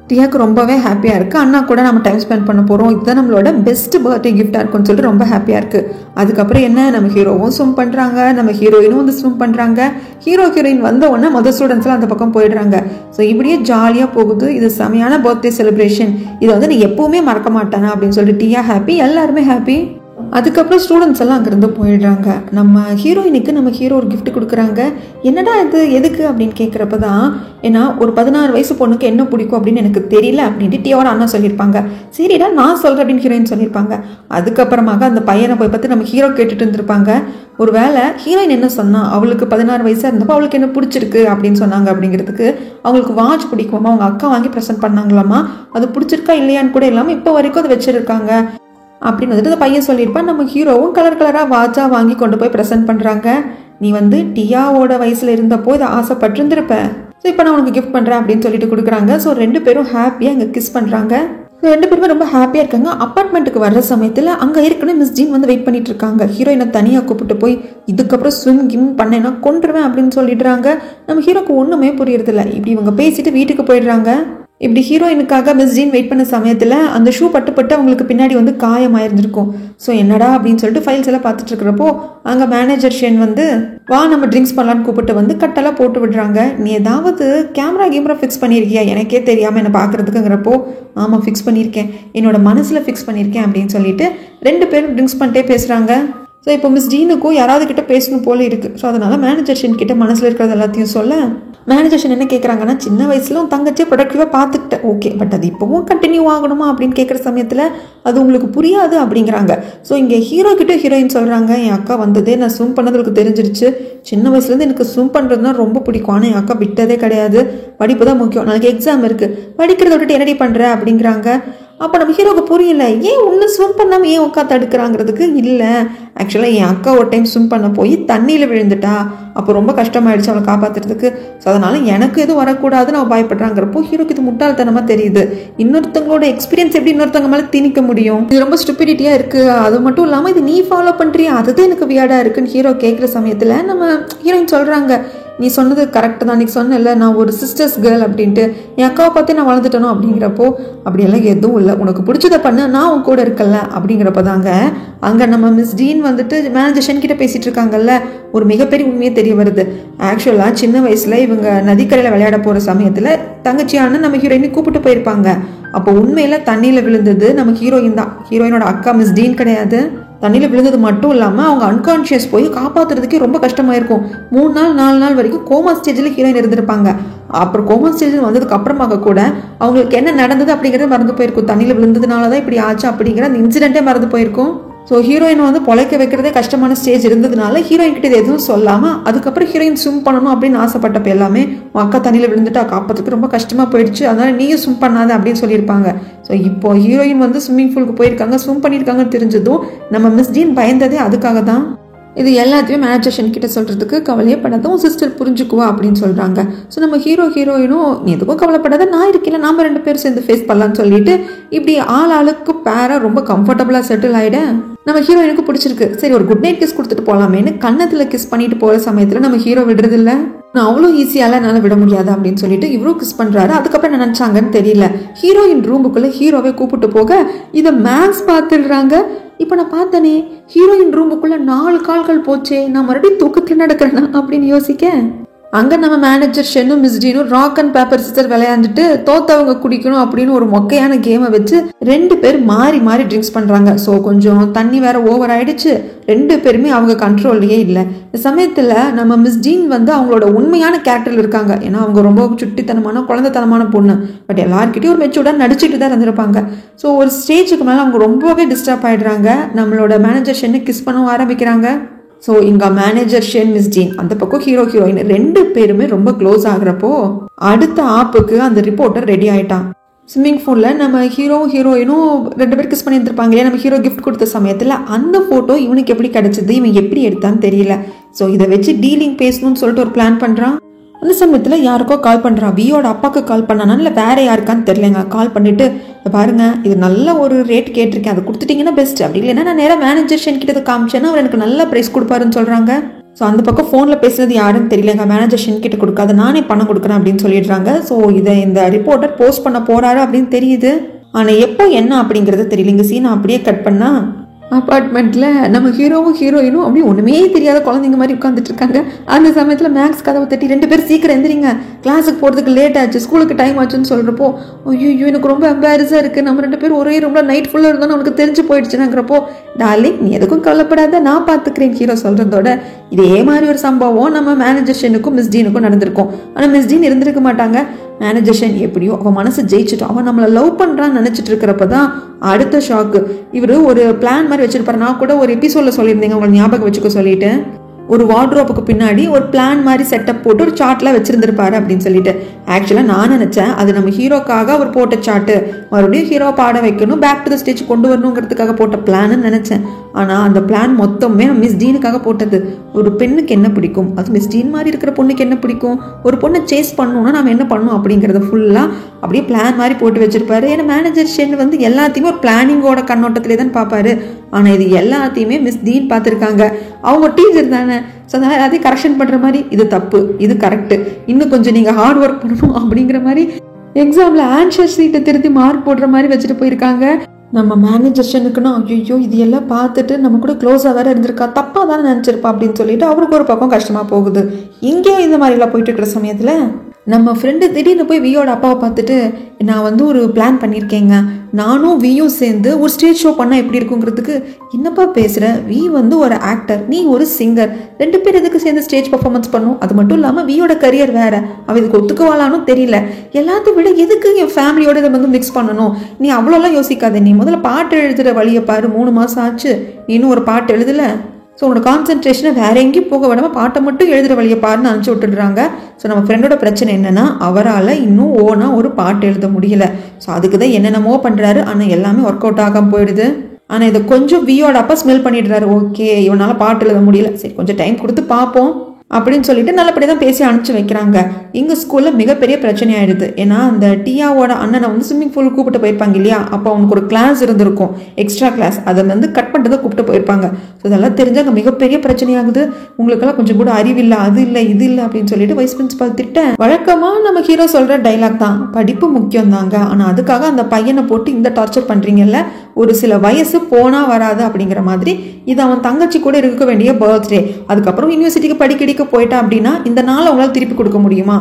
டியாவுக்கு ரொம்பவே ஹாப்பியாக இருக்குது. அண்ணா கூட நம்ம டைம் ஸ்பெண்ட் பண்ண போகிறோம், இதுதான் நம்மளோட பெஸ்ட் பர்த்டே கிஃப்டாக இருக்கும்னு சொல்லிட்டு ரொம்ப ஹாப்பியாக இருக்குது. அதுக்கப்புறம் என்ன, நம்ம ஹீரோவும் ஸ்விம் பண்ணுறாங்க, நம்ம ஹீரோயினும் வந்து ஸ்விம் பண்ணுறாங்க. ஹீரோயின் வந்த உடனே மொதல் ஸ்டூடெண்ட்ஸ்லாம் அந்த பக்கம் போயிடுறாங்க. ஸோ இப்படியே ஜாலியாக போகுது. இது செமையான பர்த்டே செலிப்ரேஷன், இதை வந்து நீ எப்பவுமே மறக்க மாட்டானா அப்படின்னு சொல்லிட்டு டியா ஹாப்பி, எல்லாருமே ஹாப்பி. அதுக்கப்புறம் ஸ்டூடெண்ட்ஸ் எல்லாம் அங்கேருந்து போயிடுறாங்க. நம்ம ஹீரோயினுக்கு நம்ம ஹீரோ ஒரு கிஃப்ட் கொடுக்குறாங்க. என்னடா இது எதுக்கு அப்படின்னு கேட்குறப்ப தான், ஏன்னா ஒரு 16 வயசு பொண்ணுக்கு என்ன பிடிக்கும் அப்படின்னு எனக்கு தெரியல அப்படின்ட்டு டியோட அண்ணா சொல்லியிருப்பாங்க. சரிடா நான் சொல்கிறேன் அப்படின்னு ஹீரோயின் சொல்லியிருப்பாங்க. அதுக்கப்புறமாக அந்த பையனை போய் பார்த்து நம்ம ஹீரோ கேட்டுட்டு இருந்திருப்பாங்க. ஒரு வேளை ஹீரோயின் என்ன சொன்னா, அவளுக்கு 16 வயசாக இருந்தப்போ அவளுக்கு என்ன பிடிச்சிருக்கு அப்படின்னு சொன்னாங்க அப்படிங்கிறதுக்கு, அவங்களுக்கு வாட்ச் பிடிக்குமாமா, அவங்க அக்கா வாங்கி ப்ரெசென்ட் பண்ணாங்களாமா, அது பிடிச்சிருக்கா இல்லையான்னு கூட இல்லாமல் இப்போ வரைக்கும் அதை வச்சுருக்காங்க அப்படின்னு வந்துட்டு அந்த பையன் சொல்லியிருப்பான். நம்ம ஹீரோவும் கலர் கலராக வாட்சாக வாங்கி கொண்டு போய் ப்ரெசென்ட் பண்ணுறாங்க. நீ வந்து டியாவோட வயசில் இருந்தப்போ இதை ஆசைப்பட்டிருந்திருப்ப, ஸோ இப்போ நான் உனக்கு கிஃப்ட் பண்ணுறேன் அப்படின்னு சொல்லிட்டு கொடுக்குறாங்க. ஸோ 2 பேரும் ஹாப்பியாக இங்கே கிஸ் பண்ணுறாங்க. ஸோ 2 பேருமே ரொம்ப ஹாப்பியாக இருக்காங்க. அப்பார்ட்மெண்ட்டுக்கு வர்ற சமயத்தில் அங்கே இருக்கணும் மிஸ் ஜீன் வந்து வெயிட் பண்ணிட்டு இருக்காங்க. ஹீரோயினை தனியாக கூப்பிட்டு போய் இதுக்கப்புறம் ஸ்விம் கிம் பண்ணேன்னா கொண்டுருவேன் அப்படின்னு சொல்லிடுறாங்க. நம்ம ஹீரோக்கு ஒன்றுமே புரியறதில்ல. இப்படி இவங்க பேசிட்டு வீட்டுக்கு போயிடுறாங்க. இப்படி ஹீரோயினுக்காக மிஸ் ஜீன் வெயிட் பண்ண சமயத்தில் அந்த ஷூ பட்டு அவங்களுக்கு பின்னாடி வந்து காயமாயிருந்திருக்கும். ஸோ என்னடா அப்படின்னு சொல்லிட்டு ஃபைல்ஸ் எல்லாம் பார்த்துட்டு இருக்கிறப்போ அங்கே மேனேஜர் ஷேன் வந்து வா நம்ம ட்ரிங்க்ஸ் பண்ணலான்னு கூப்பிட்டு வந்து கட்டெல்லாம் போட்டு விடுறாங்க. நீ ஏதாவது கேமரா ஃபிக்ஸ் பண்ணியிருக்கியா எனக்கே தெரியாமல் என்னை பார்க்குறதுக்குங்கிறப்போ, ஆமாம் ஃபிக்ஸ் பண்ணியிருக்கேன், என்னோட மனசில் ஃபிக்ஸ் பண்ணியிருக்கேன் அப்படின்னு சொல்லிட்டு 2 பேரும் ட்ரிங்க்ஸ் பண்ணிட்டே பேசுகிறாங்க. ஸோ இப்போ மிஸ் ஜீனுக்கும் யாராவது கிட்ட பேசணும் போல இருக்குது. ஸோ அதனால மேனேஜர் ஷேன் கிட்ட மனசில் இருக்கிறது எல்லாத்தையும் சொல்ல, மேனேஜர் ஷேன் என்ன கேட்குறாங்கன்னா, சின்ன வயசுல தங்கச்சியை ப்ரொடக்டிவாக பார்த்துக்கிட்டேன், ஓகே, பட் அது இப்போவும் கண்டினியூ ஆகணுமா அப்படின்னு கேட்குற சமயத்தில் அது உங்களுக்கு புரியாது அப்படிங்கிறாங்க. ஸோ இங்கே ஹீரோ கிட்ட ஹீரோயின் சொல்கிறாங்க, என் அக்கா வந்ததே நான் ஸ்விம் பண்ணதுக்கு தெரிஞ்சிருச்சு, சின்ன வயசுலேருந்து எனக்கு ஸ்விம் பண்ணுறதுனா ரொம்ப பிடிக்கும், ஆனால் என் அக்கா விட்டதே கிடையாது, படிப்பு தான் முக்கியம், நாளைக்கு எக்ஸாம் இருக்குது, படிக்கிறத விட்டுட்டு என்னடி பண்ணுற அப்படிங்கிறாங்க. அப்போ நம்ம ஹீரோக்கு புரியல, ஏன் ஒன்று ஸ்விம் பண்ணாமல் ஏன் உட்கா தடுக்கிறாங்கிறதுக்கு. இல்லை, ஆக்சுவலாக என் அக்கா ஒரு டைம் ஸ்விம் பண்ண போய் தண்ணியில் விழுந்துட்டா, அப்போ ரொம்ப கஷ்டமாயிடுச்சு அவளை காப்பாற்றுறதுக்கு, ஸோ அதனால் எனக்கு எதுவும் வரக்கூடாதுன்னு அவள் பயப்படுறாங்கிறப்போ ஹீரோக்கு இது முட்டாள்தனமாக தெரியுது. இன்னொருத்தவங்களோட எக்ஸ்பீரியன்ஸ் எப்படி இன்னொருத்தவங்க மேலே திணிக்க முடியும், இது ரொம்ப ஸ்டூபிடிட்டியாக இருக்குது. அது மட்டும் இல்லாமல் இது நீ ஃபாலோ பண்ணுறியா, அதுதான் எனக்கு வியர்டாக இருக்குன்னு ஹீரோ கேட்குற சமயத்தில் நம்ம ஹீரோயின் சொல்கிறாங்க, நீ சொன்னது கரெக்டு தான், நீ சொன்னல நான் ஒரு சிஸ்டர்ஸ் கேர்ள் அப்படின்ட்டு, என் அக்காவை பார்த்து நான் வளர்ந்துட்டணும் அப்படிங்கிறப்போ, அப்படியெல்லாம் எதுவும் இல்லை, உனக்கு பிடிச்சதை பண்ண நான் உன் கூட இருக்கல அப்படிங்கிறப்ப தாங்க அங்கே நம்ம மிஸ் ஜீன் வந்துட்டு மேனேஜர் ஷேன் கிட்ட பேசிகிட்டு இருக்காங்கல்ல, ஒரு மிகப்பெரிய உண்மையே தெரிய வருது. ஆக்சுவலாக சின்ன வயசில் இவங்க நதிக்கரையில் விளையாட போகிற சமயத்தில் தங்கச்சியான நம்ம ஹீரோயினை கூப்பிட்டு போயிருப்பாங்க. அப்போ உண்மையில் தண்ணியில் விழுந்தது நம்ம ஹீரோயின் தான், ஹீரோயினோட அக்கா மிஸ் ஜீன் கிடையாது. தண்ணியில் விழுந்தது மட்டும் இல்லாமல் அவங்க அன்கான்ஷியஸ் போய் காப்பாற்றுறதுக்கே ரொம்ப கஷ்டமாயிருக்கும். 3 நாள் 4 நாள் வரைக்கும் கோமா ஸ்டேஜில் ஹீரோயின் இருந்திருப்பாங்க. அப்புறம் கோமா ஸ்டேஜில் வந்ததுக்கு அப்புறமாக கூட அவங்களுக்கு என்ன நடந்தது அப்படிங்கிறது மறந்து போயிருக்கும். தண்ணியில் விழுந்ததுனால தான் இப்படி ஆச்சு அப்படிங்கிற அந்த இன்சிடென்ட்டே மறந்து போயிருக்கும். ஸோ ஹீரோயின் வந்து பொழைக்க வைக்கிறதே கஷ்டமான ஸ்டேஜ் இருந்ததுனால ஹீரோயின் கிட்ட இது எதுவும் சொல்லாமல் அதுக்கப்புறம் ஹீரோயின் ஸ்விம் பண்ணணும் அப்படின்னு ஆசைப்பட்டப்ப எல்லாமே உன் அக்கா தண்ணியில் விழுந்துட்டு காப்பாற்றுறதுக்கு ரொம்ப கஷ்டமாக போயிடுச்சு, அதனால நீயும் ஸ்விம் பண்ணாத அப்படின்னு சொல்லியிருப்பாங்க. ஸோ இப்போ ஹீரோயின் வந்து ஸ்விம்மிங் பூலுக்கு போயிருக்காங்க, ஸ்விம் பண்ணியிருக்காங்கன்னு தெரிஞ்சதும் நம்ம மிஸ் ஜீன் பயந்ததே அதுக்காக தான். இது எல்லாத்தையும் மேனேஜர் ஷேன் கிட்ட சொல்கிறதுக்கு கவலையே படாத, உன் சிஸ்டர் புரிஞ்சுக்குவா அப்படின்னு சொல்கிறாங்க. ஸோ நம்ம ஹீரோயினும் நீ எதுக்கும் கவலைப்படாத, நான் இருக்கல, நாம் 2 பேரும் சேர்ந்து ஃபேஸ் பண்ணலான்னு சொல்லிட்டு இப்படி ஆளுக்கு பேராக ரொம்ப கம்ஃபர்டபுளாக செட்டில் ஆகிட நம்ம ஹீரோயினுக்கு பிடிச்சிருக்கு. சரி ஒரு குட் நைட் கிஸ் கொடுத்துட்டு போகலாமேன்னு கன்னத்தில் கிஸ் பண்ணிட்டு போகிற சமயத்தில் நம்ம ஹீரோ விடுறதில்ல, நான் அவ்வளோ ஈஸியால என்னால் விட முடியாது அப்படின்னு சொல்லிட்டு இவரும் கிஸ் பண்ணுறாரு. அதுக்கப்புறம் என்ன நினச்சாங்கன்னு தெரியல, ஹீரோயின் ரூமுக்குள்ளே ஹீரோவை கூப்பிட்டு போக இதை மேக்ஸ் பார்த்துடுறாங்க. இப்போ நான் பார்த்தனே ஹீரோயின் ரூமுக்குள்ளே 4 கால்கள் போச்சே, நான் மறுபடியும் தூக்கத்தில் நடக்கிறேன்னா அப்படின்னு யோசிக்க, அங்கே நம்ம மேனேஜர் ஷென்னும் மிஸ் ஜீனும் ராக் அண்ட் பேப்பர் சிஸ்டர் விளையாண்டுட்டு தோத்தவங்க குடிக்கணும் அப்படின்னு ஒரு மொக்கையான கேமை வச்சு 2 பேர் மாறி மாறி ட்ரிங்க்ஸ் பண்ணுறாங்க. ஸோ கொஞ்சம் தண்ணி வேற ஓவர் ஆயிடுச்சு, 2 பேருமே அவங்க கண்ட்ரோல்லையே இல்லை. இந்த சமயத்தில் நம்ம மிஸ் ஜீன் வந்து அவங்களோட உண்மையான கேரக்டரில் இருக்காங்க, ஏன்னா அவங்க ரொம்ப சுட்டித்தனமான குழந்தைத்தனமான பொண்ணு, பட் எல்லாருக்கிட்டையும் ஒரு மெச்சூர்டாக நடிச்சுட்டு தான் இருந்திருப்பாங்க. ஸோ ஒரு ஸ்டேஜுக்கு மேலே அவங்க ரொம்பவே டிஸ்டர்ப் ஆகிடுறாங்க, நம்மளோட மேனேஜர் ஷென்னை கிஸ் பண்ணவும் ஆரம்பிக்கிறாங்க. ஸோ இங்கே மேனேஜர் ஷேன் மிஸ் ஜீன் அந்த பக்கம் ஹீரோயின் 2 பேருமே ரொம்ப க்ளோஸ் ஆகுறப்போ அடுத்த ஆப்புக்கு அந்த ரிப்போர்ட்டர் ரெடி ஆயிட்டான். ஸ்விம்மிங் பூலில் நம்ம ஹீரோயினும் 2 பேர் கிஸ் பண்ணியிருந்திருப்பாங்க இல்லையா, நம்ம ஹீரோ கிஃப்ட் கொடுத்த சமயத்தில் அந்த ஃபோட்டோ இவனுக்கு எப்படி கிடைச்சது, இவன் எப்படி எடுத்தான்னு தெரியல. ஸோ இதை வச்சு டீலிங் பேசணும்னு சொல்லிட்டு ஒரு பிளான் பண்ணுறான். அந்த சமயத்தில் யாருக்கோ கால் பண்ணுறான், வியோட அப்பாவுக்கு கால் பண்ணானா இல்லை வேற யாருக்கான்னு தெரியலங்க. கால் பண்ணிட்டு பாருங்க இது நல்ல ஒரு ரேட் கேட்டிருக்கேன், அதை கொடுத்துட்டீங்கன்னா பெஸ்ட், அப்படி இல்லைன்னா நான் நேராக மேனேஜர் ஷேன் கிட்ட காமிச்சேன்னா அவர் எனக்கு நல்ல ப்ரைஸ் கொடுப்பாருன்னு சொல்கிறாங்க. ஸோ அந்த பக்கம் ஃபோனில் பேசுறது யாருன்னு தெரியலங்க, மேனேஜர் ஷேன் கிட்ட கொடுக்காத நானே பணம் கொடுக்குறேன் அப்படின்னு சொல்லிடுறாங்க. ஸோ இதை இந்த ரிப்போர்ட்டர் போஸ்ட் பண்ண போறாரு அப்படின்னு தெரியுது, ஆனால் எப்போ என்ன அப்படிங்கிறது தெரியல. இங்கே சீனை அப்படியே கட் பண்ணா அப்பார்ட்மெண்ட்டில் நம்ம ஹீரோவும் ஹீரோயினும் அப்படியே ஒன்றுமே தெரியாத குழந்தைங்க மாதிரி உட்காந்துட்டு இருக்காங்க. அந்த சமயத்தில் மேக்ஸ் கதவை தட்டி 2 பேர் சீக்கிரம் எந்திரிங்க, கிளாஸுக்கு போகிறதுக்கு லேட் ஆச்சு, ஸ்கூலுக்கு டைம் ஆச்சுன்னு சொல்கிறப்போ ஐயோ எனக்கு ரொம்ப எம்பாரஸாக இருக்குது, நம்ம 2 பேரும் ஒரே ரூமில் நைட் ஃபுல்லாக இருந்தோன்னு உனக்கு தெரிஞ்சு போயிடுச்சுனாங்கிறப்போ டார்லிங் நீ எதுக்கும் கவலைப்படாத நான் பார்த்துக்கிறேன் ஹீரோ சொல்கிறதோட இதே மாதிரி ஒரு சம்பவம் நம்ம மேனேஜர் ஷெனுக்கும் மிஸ் டீனுக்கும் நடந்திருக்கும். ஆனால் மிஸ் டீன் இருந்திருக்க மாட்டாங்க. மேனேஜர் ஷென் எப்படியோ அவன் மனசை ஜெயிச்சுட்டோம், அவன் நம்மளை லவ் பண்ணுறான்னு நினச்சிட்டு இருக்கிறப்ப தான் அடுத்த ஷாக்கு. இவர் ஒரு பிளான் மாதிரி வச்சிருப்பாரு. நான் கூட ஒரு எபிசோடில் சொல்லியிருந்தேங்க, உங்களை ஞாபகம் வச்சுக்க சொல்லிட்டேன். ஒரு வார்ட்ரோப்புக்கு பின்னாடி ஒரு பிளான் மாதிரி செட்டப் போட்டு ஒரு சார்ட்லாம் வச்சிருந்திருப்பாரு அப்படின்னு சொல்லிட்டு. ஆக்சுவலாக நான் நினச்சேன் அது நம்ம ஹீரோக்காக அவர் போட்ட சார்ட்டு, மறுபடியும் ஹீரோ பாட வைக்கணும், பேக் டு த ஸ்டேஜ் கொண்டு வரணுங்கிறதுக்காக போட்ட பிளான்னு நினச்சேன். ஆனால் அந்த பிளான் மொத்தமே மிஸ் டீனுக்காக போட்டது. ஒரு பெண்ணுக்கு என்ன பிடிக்கும், அது மிஸ் டீன் மாதிரி இருக்கிற பொண்ணுக்கு என்ன பிடிக்கும், ஒரு பொண்ணை சேஸ் பண்ணணும்னா நம்ம என்ன பண்ணணும் அப்படிங்கிறத ஃபுல்லாக அப்படியே பிளான் மாதிரி போட்டு வச்சிருப்பாரு. ஏன்னா மேனேஜர் ஷென் வந்து எல்லாத்தையுமே ஒரு பிளானிங்கோட கண்ணோட்டத்திலே தான் பார்ப்பாரு. ஆனால் இது எல்லாத்தையுமே மிஸ் டீன் பார்த்துருக்காங்க. அவங்க டீச்சர் தானே, ஸோ அதனால் எல்லாத்தையும் கரெக்ஷன் பண்ணுற மாதிரி இது தப்பு இது கரெக்டு, இன்னும் கொஞ்சம் நீங்கள் ஹார்ட் ஒர்க் பண்ணணும் அப்படிங்கிற மாதிரி எக்ஸாமில் ஆன்சர் ஷீட்டை திருத்தி மார்க் போடுற மாதிரி வச்சுட்டு போயிருக்காங்க. நம்ம மேனேஜர்ஷனுக்குன்னா ஐயோ இது எல்லாம் பார்த்துட்டு நம்ம கூட க்ளோஸாக வேறு இருந்திருக்கா, தப்பாக தானே நினச்சிருப்பா அப்படின்னு சொல்லிட்டு அவருக்கு ஒரு பக்கம் கஷ்டமாக போகுது. இங்கேயும் இந்த மாதிரிலாம் போயிட்டு இருக்கிற சமயத்தில் நம்ம ஃப்ரெண்டு திடீர்னு போய் வியோட அப்பாவை பார்த்துட்டு நான் வந்து ஒரு பிளான் பண்ணியிருக்கேங்க, நானும் வியும் சேர்ந்து ஒரு ஸ்டேஜ் ஷோ பண்ணால் எப்படி இருக்குங்கிறதுக்கு. என்னப்பா பேசுகிற, வி வந்து ஒரு ஆக்டர், நீ ஒரு சிங்கர், 2 பேர் எதுக்கு சேர்ந்து ஸ்டேஜ் பர்ஃபார்மன்ஸ் பண்ணும், அது மட்டும் இல்லாமல் வியோட கரியர் வேறு, அவள் இதுக்கு ஒத்துக்குவாளான்னு தெரியல, எல்லாத்தையும் விட எதுக்கு என் ஃபேமிலியோட இதை வந்து மிக்ஸ் பண்ணணும், நீ அவ்வளோலாம் யோசிக்காத, நீ முதல்ல பாட்டு எழுதுகிற வழியை பாரு, 3 மாதம் ஆச்சு நீ இன்னும் ஒரு பாட்டு எழுதலை, ஸோ உன்னோட கான்சென்ட்ரேஷனை வேற எங்கேயும் போக விடாமல் பாட்டை மட்டும் எழுதுகிற வழியை பாருன்னு அனுப்பிச்சி விட்டுடுறாங்க. ஸோ நம்ம ஃப்ரெண்டோட பிரச்சனை என்னென்னா அவரால் இன்னும் ஓனாக ஒரு பாட்டு எழுத முடியல. ஸோ அதுக்கு தான் என்னென்னமோ பண்ணுறாரு, ஆனால் எல்லாமே ஒர்க் அவுட் ஆகாமல் போயிடுது. ஆனால் இதை கொஞ்சம் வியோட அப்பா ஸ்மெல் பண்ணிடுறாரு. ஓகே இவனால் பாட்டு எழுத முடியல, சரி கொஞ்சம் டைம் கொடுத்து பார்ப்போம் அப்படின்னு சொல்லிட்டு நல்லபடி தான் பேசி அனுப்பிச்சு வைக்கிறாங்க. எங்கள் ஸ்கூலில் மிகப்பெரிய பிரச்சனை ஆயிடுது. ஏன்னா அந்த டியாவோட அண்ணனை வந்து ஸ்விம்மிங் பூல் கூப்பிட்டு போயிருப்பாங்க இல்லையா, அப்போ அவனுக்கு ஒரு கிளாஸ் இருந்திருக்கும், எக்ஸ்ட்ரா கிளாஸ், அதை வந்து கட் பண்ணுறதை கூப்பிட்டு போயிருப்பாங்க. ஸோ இதெல்லாம் தெரிஞ்சாங்க மிகப்பெரிய பிரச்சனையாகுது. உங்களுக்கெல்லாம் கொஞ்சம் கூட அறிவில்லை, அது இல்லை இது இல்லை அப்படின்னு சொல்லிட்டு வைஸ் பிரின்சிபால் திட்ட. வழக்கமாக நம்ம ஹீரோ சொல்கிற டைலாக் தான், படிப்பு முக்கியம் தாங்க, ஆனால் அதுக்காக அந்த பையனை போட்டு இந்த டார்ச்சர் பண்ணுறீங்கல்ல, ஒரு சில வயசு போனால் வராது அப்படிங்கிற மாதிரி. இது அவன் தங்கச்சி கூட இருக்க வேண்டிய பர்த்டே, அதுக்கப்புறம் யூனிவர்சிட்டிக்கு படிக்கடிக்க போயிட்டா அப்படின்னா இந்த நாளை அவங்களால திருப்பி கொடுக்க முடியுமா,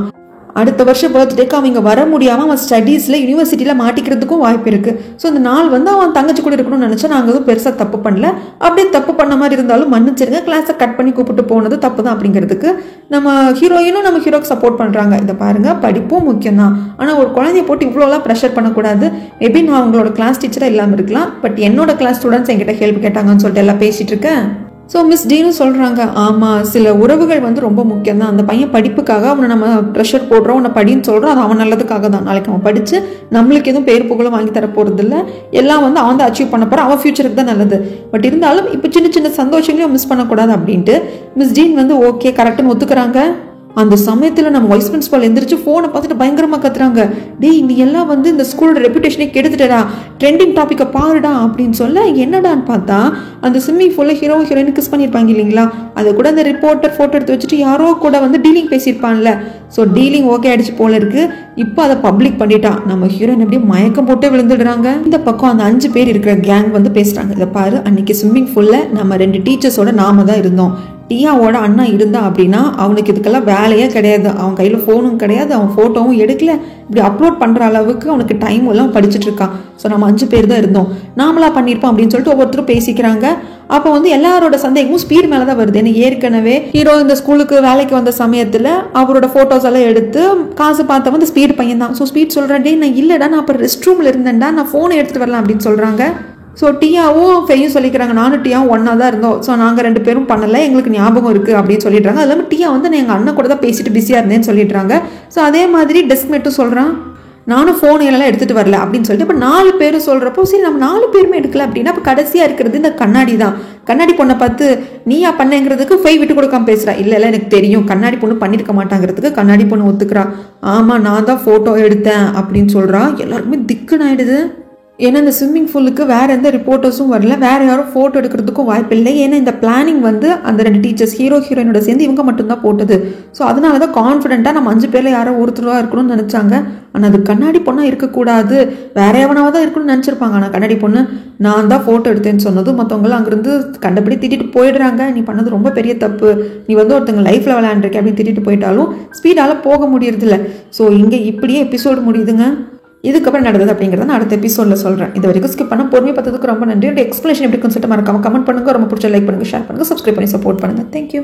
அடுத்த வருஷம் பர்த்டேக்கு அவங்க வர முடியாமல் அவன் ஸ்டடீஸில் யூனிவர்சிட்டியில் மாட்டிக்கிறதுக்கும் வாய்ப்பு இருக்குது. ஸோ இந்த நாள் வந்து அவன் தங்கச்சி கூட இருக்கணும்னு நினச்சா நாங்கள் எதுவும் பெருசாக தப்பு பண்ணல, அப்படியே தப்பு பண்ண மாதிரி இருந்தாலும் மன்னிச்சிருங்க, கிளாஸை கட் பண்ணி கூப்பிட்டு போனது தப்பு தான் அப்படிங்கிறதுக்கு நம்ம ஹீரோயினும் நம்ம ஹீரோக்கு சப்போர்ட் பண்ணுறாங்க. இதை பாருங்கள் படிப்பும் முக்கியம் தான், ஆனால் ஒரு குழந்தைய போட்டு இவ்வளோலாம் ப்ரெஷர் பண்ணக்கூடாது. மேபி நான் அவங்களோட கிளாஸ் டீச்சராக இல்லாமல் இருக்கலாம், பட் என்னோட கிளாஸ் ஸ்டூடெண்ட்ஸ் என்கிட்ட ஹெல்ப் கேட்டாங்கன்னு சொல்லிட்டு எல்லாம் பேசிகிட்டு இருக்கேன். ஸோ மிஸ் டீனும் சொல்கிறாங்க ஆமாம் சில உறவுகள் வந்து ரொம்ப முக்கியம் தான், அந்த பையன் படிப்புக்காக அவனை நம்ம ப்ரெஷர் போடுறோம், அவனை படின்னு சொல்கிறோம், அது அவன் நல்லதுக்காக தான், நாளைக்கு அவன் படித்து நம்மளுக்கு எதுவும் பேர் புகழும் வாங்கி தர போகிறது இல்லை, எல்லாம் வந்து அவன் தான் அச்சீவ் பண்ண போகிறான், அவன் ஃபியூச்சருக்கு தான் நல்லது, பட் இருந்தாலும் இப்போ சின்ன சின்ன சந்தோஷங்களையும் மிஸ் பண்ணக்கூடாது அப்படின்ட்டு மிஸ் டீன் வந்து ஓகே கரெக்டுன்னு ஒத்துக்கிறாங்க. அந்த சமயத்தில் நம்ம வைஸ் பிரின்சிபால் எந்திரிச்சு ஃபோனை பார்த்துட்டு பயங்கரமாக கத்துறாங்க, டேய் நீ எல்லாம் வந்து இந்த ஸ்கூலோட ரெப்யூட்டேஷனே கெடுத்துட்டடா, ட்ரெண்டிங் டாப்பிக்கை பாருடா அப்படின்னு சொல்ல. என்னடான்னு பார்த்தா அந்த ஸ்விம்மிங் பூலில் ஹீரோ ஹீரோயின் கிஸ் பண்ணியிருப்பாங்க இல்லைங்களா, அதை கூட அந்த ரிப்போர்ட்டர் ஃபோட்டோ எடுத்து வச்சுட்டு யாரோ கூட வந்து டீலிங் பேசியிருப்பான்ல, ஸோ டீலிங் ஓகே ஆயிடுச்சு போல இருக்கு. இப்போ அதை பப்ளிக் பண்ணிட்டான், நம்ம ஹீரோயின் அப்படியே மயக்கம் போட்டே விழுந்துடுறாங்க. இந்த பக்கம் அந்த 5 பேர் இருக்கிற கேங் வந்து பேசுகிறாங்க, இதை பாரு அன்னைக்கு ஸ்விம்மிங் பூலில் நம்ம 2 டீச்சர்ஸோட நாம தான் இருந்தோம், டியாவோட அண்ணா இருந்தா அப்படின்னா அவனுக்கு இதுக்கெல்லாம் வேலையே கிடையாது, அவன் கையில் ஃபோனும் கிடையாது, அவன் ஃபோட்டோவும் எடுக்கல, இப்படி அப்லோட் பண்ணுற அளவுக்கு அவனுக்கு டைம் எல்லாம் படிச்சுட்டு இருக்கான். ஸோ நம்ம 5 பேர் தான் இருந்தோம், நாமளா பண்ணியிருப்போம் அப்படின்னு சொல்லிட்டு ஒவ்வொருத்தரும் பேசிக்கிறாங்க. அப்போ வந்து எல்லாரோட சந்தேகமும் ஸ்பீட் மேலே தான் வருது. ஏன்னா ஏற்கனவே ஹீரோ இந்த ஸ்கூலுக்கு வேலைக்கு வந்த சமயத்தில் அவரோட ஃபோட்டோஸ் எல்லாம் எடுத்து காசு பார்த்தவன் இந்த ஸ்பீட் பையன் தான். ஸோ ஸ்பீட் சொல்கிறேன், டே நான் இல்லைடா நான் அப்புறம் ரெஸ்ட் ரூமில் இருந்தேன்டா, நான் ஃபோனை எடுத்துகிட்டு வரலாம் அப்படின்னு சொல்கிறாங்க. ஸோ டியாவும் ஃபெய்யும் சொல்லிக்கிறாங்க, நானும் டியாவும் ஒன்றா தான் இருந்தோம், ஸோ நாங்கள் 2 பேரும் பண்ணலை, எங்களுக்கு ஞாபகம் இருக்குது அப்படின்னு சொல்லிடுறாங்க. அது இல்லாமல் டியா வந்து நான் எங்கள் அண்ணன் கூட தான் பேசிட்டு பிஸியாக இருந்தேன்னு சொல்லிடுறாங்க. ஸோ அதே மாதிரி டெஸ்க்மேட்டும் சொல்கிறான், நானும் ஃபோன் எல்லாம் எடுத்துகிட்டு வரல அப்படின்னு சொல்லிட்டு. இப்போ 4 பேரும் சொல்கிறப்போ சரி நம்ம 4 பேருமே எடுக்கல அப்படின்னா இப்போ கடைசியாக இருக்கிறது இந்த கண்ணாடி தான். கண்ணாடி பொண்ணை பார்த்து நீயா பண்ணேங்கிறதுக்கு ஃபெய் விட்டு கொடுக்காம பேசுகிறா, இல்லை எனக்கு தெரியும் கண்ணாடி பொண்ணு பண்ணியிருக்க மாட்டாங்கிறதுக்கு கண்ணாடி பொண்ணு ஒத்துக்கிறா, ஆமாம் நான் தான் ஃபோட்டோ எடுத்தேன் அப்படின்னு சொல்கிறா. எல்லாருக்குமே திக்குன்னு ஆயிடுது. ஏன்னா இந்த ஸ்விம்மிங் பூலுக்கு வேறு எந்த ரிப்போர்ட்டர்ஸும் வரல, வேறு யாரும் ஃபோட்டோ எடுக்கிறதுக்கும் வாய்ப்பு இல்லை. ஏன்னா இந்த பிளானிங் வந்து அந்த 2 டீச்சர்ஸ் ஹீரோயினோட சேர்ந்து இவங்க மட்டும்தான் போட்டது. ஸோ அதனால தான் கான்ஃபிடென்ட்டாக நம்ம 5 பேரில் யாரோ ஒருத்தராக இருக்கணும்னு நினச்சாங்க. ஆனால் அது கண்ணாடி பொண்ணாக இருக்கக்கூடாது, வேற எவனாவது தான் இருக்கணும்னு நினச்சிருப்பாங்க. ஆனால் கண்ணாடி பொண்ணு நான் தான் ஃபோட்டோ எடுத்தேன்னு சொன்னதும் மற்றவங்களாம் அங்கேருந்து கண்டபடி திட்டிட்டு போயிடுறாங்க. நீ பண்ணது ரொம்ப பெரிய தப்பு, நீ வந்து ஒருத்தங்க லைஃப்பில் விளையாண்டுருக்க அப்படின்னு திட்டிட்டு போயிட்டாலும் ஸ்பீடால் போக முடியறதில்ல. ஸோ இங்கே இப்படியே எபிசோடு முடியுதுங்க. இதுக்கப்புறம் நடந்தது அப்படிங்கிறத நான் அடுத்த எபிசோடில் சொல்கிறேன். இது வரைக்கும் ஸ்கிப் பண்ண பொறுமை பார்த்ததுக்கு ரொம்ப நன்றி. எக்ஸ்பிளேஷன் எப்படி இருக்குன்னு சொல்லிட்டு மறக்காம கமெண்ட் பண்ணுங்கள். ரொம்ப பிடிச்ச லைக் பண்ணுங்கள், ஷேர் பண்ணுங்கள், சப்ஸ்கிரைப் பண்ணி சப்போர்ட் பண்ணுங்கள். தேங்க்யூ.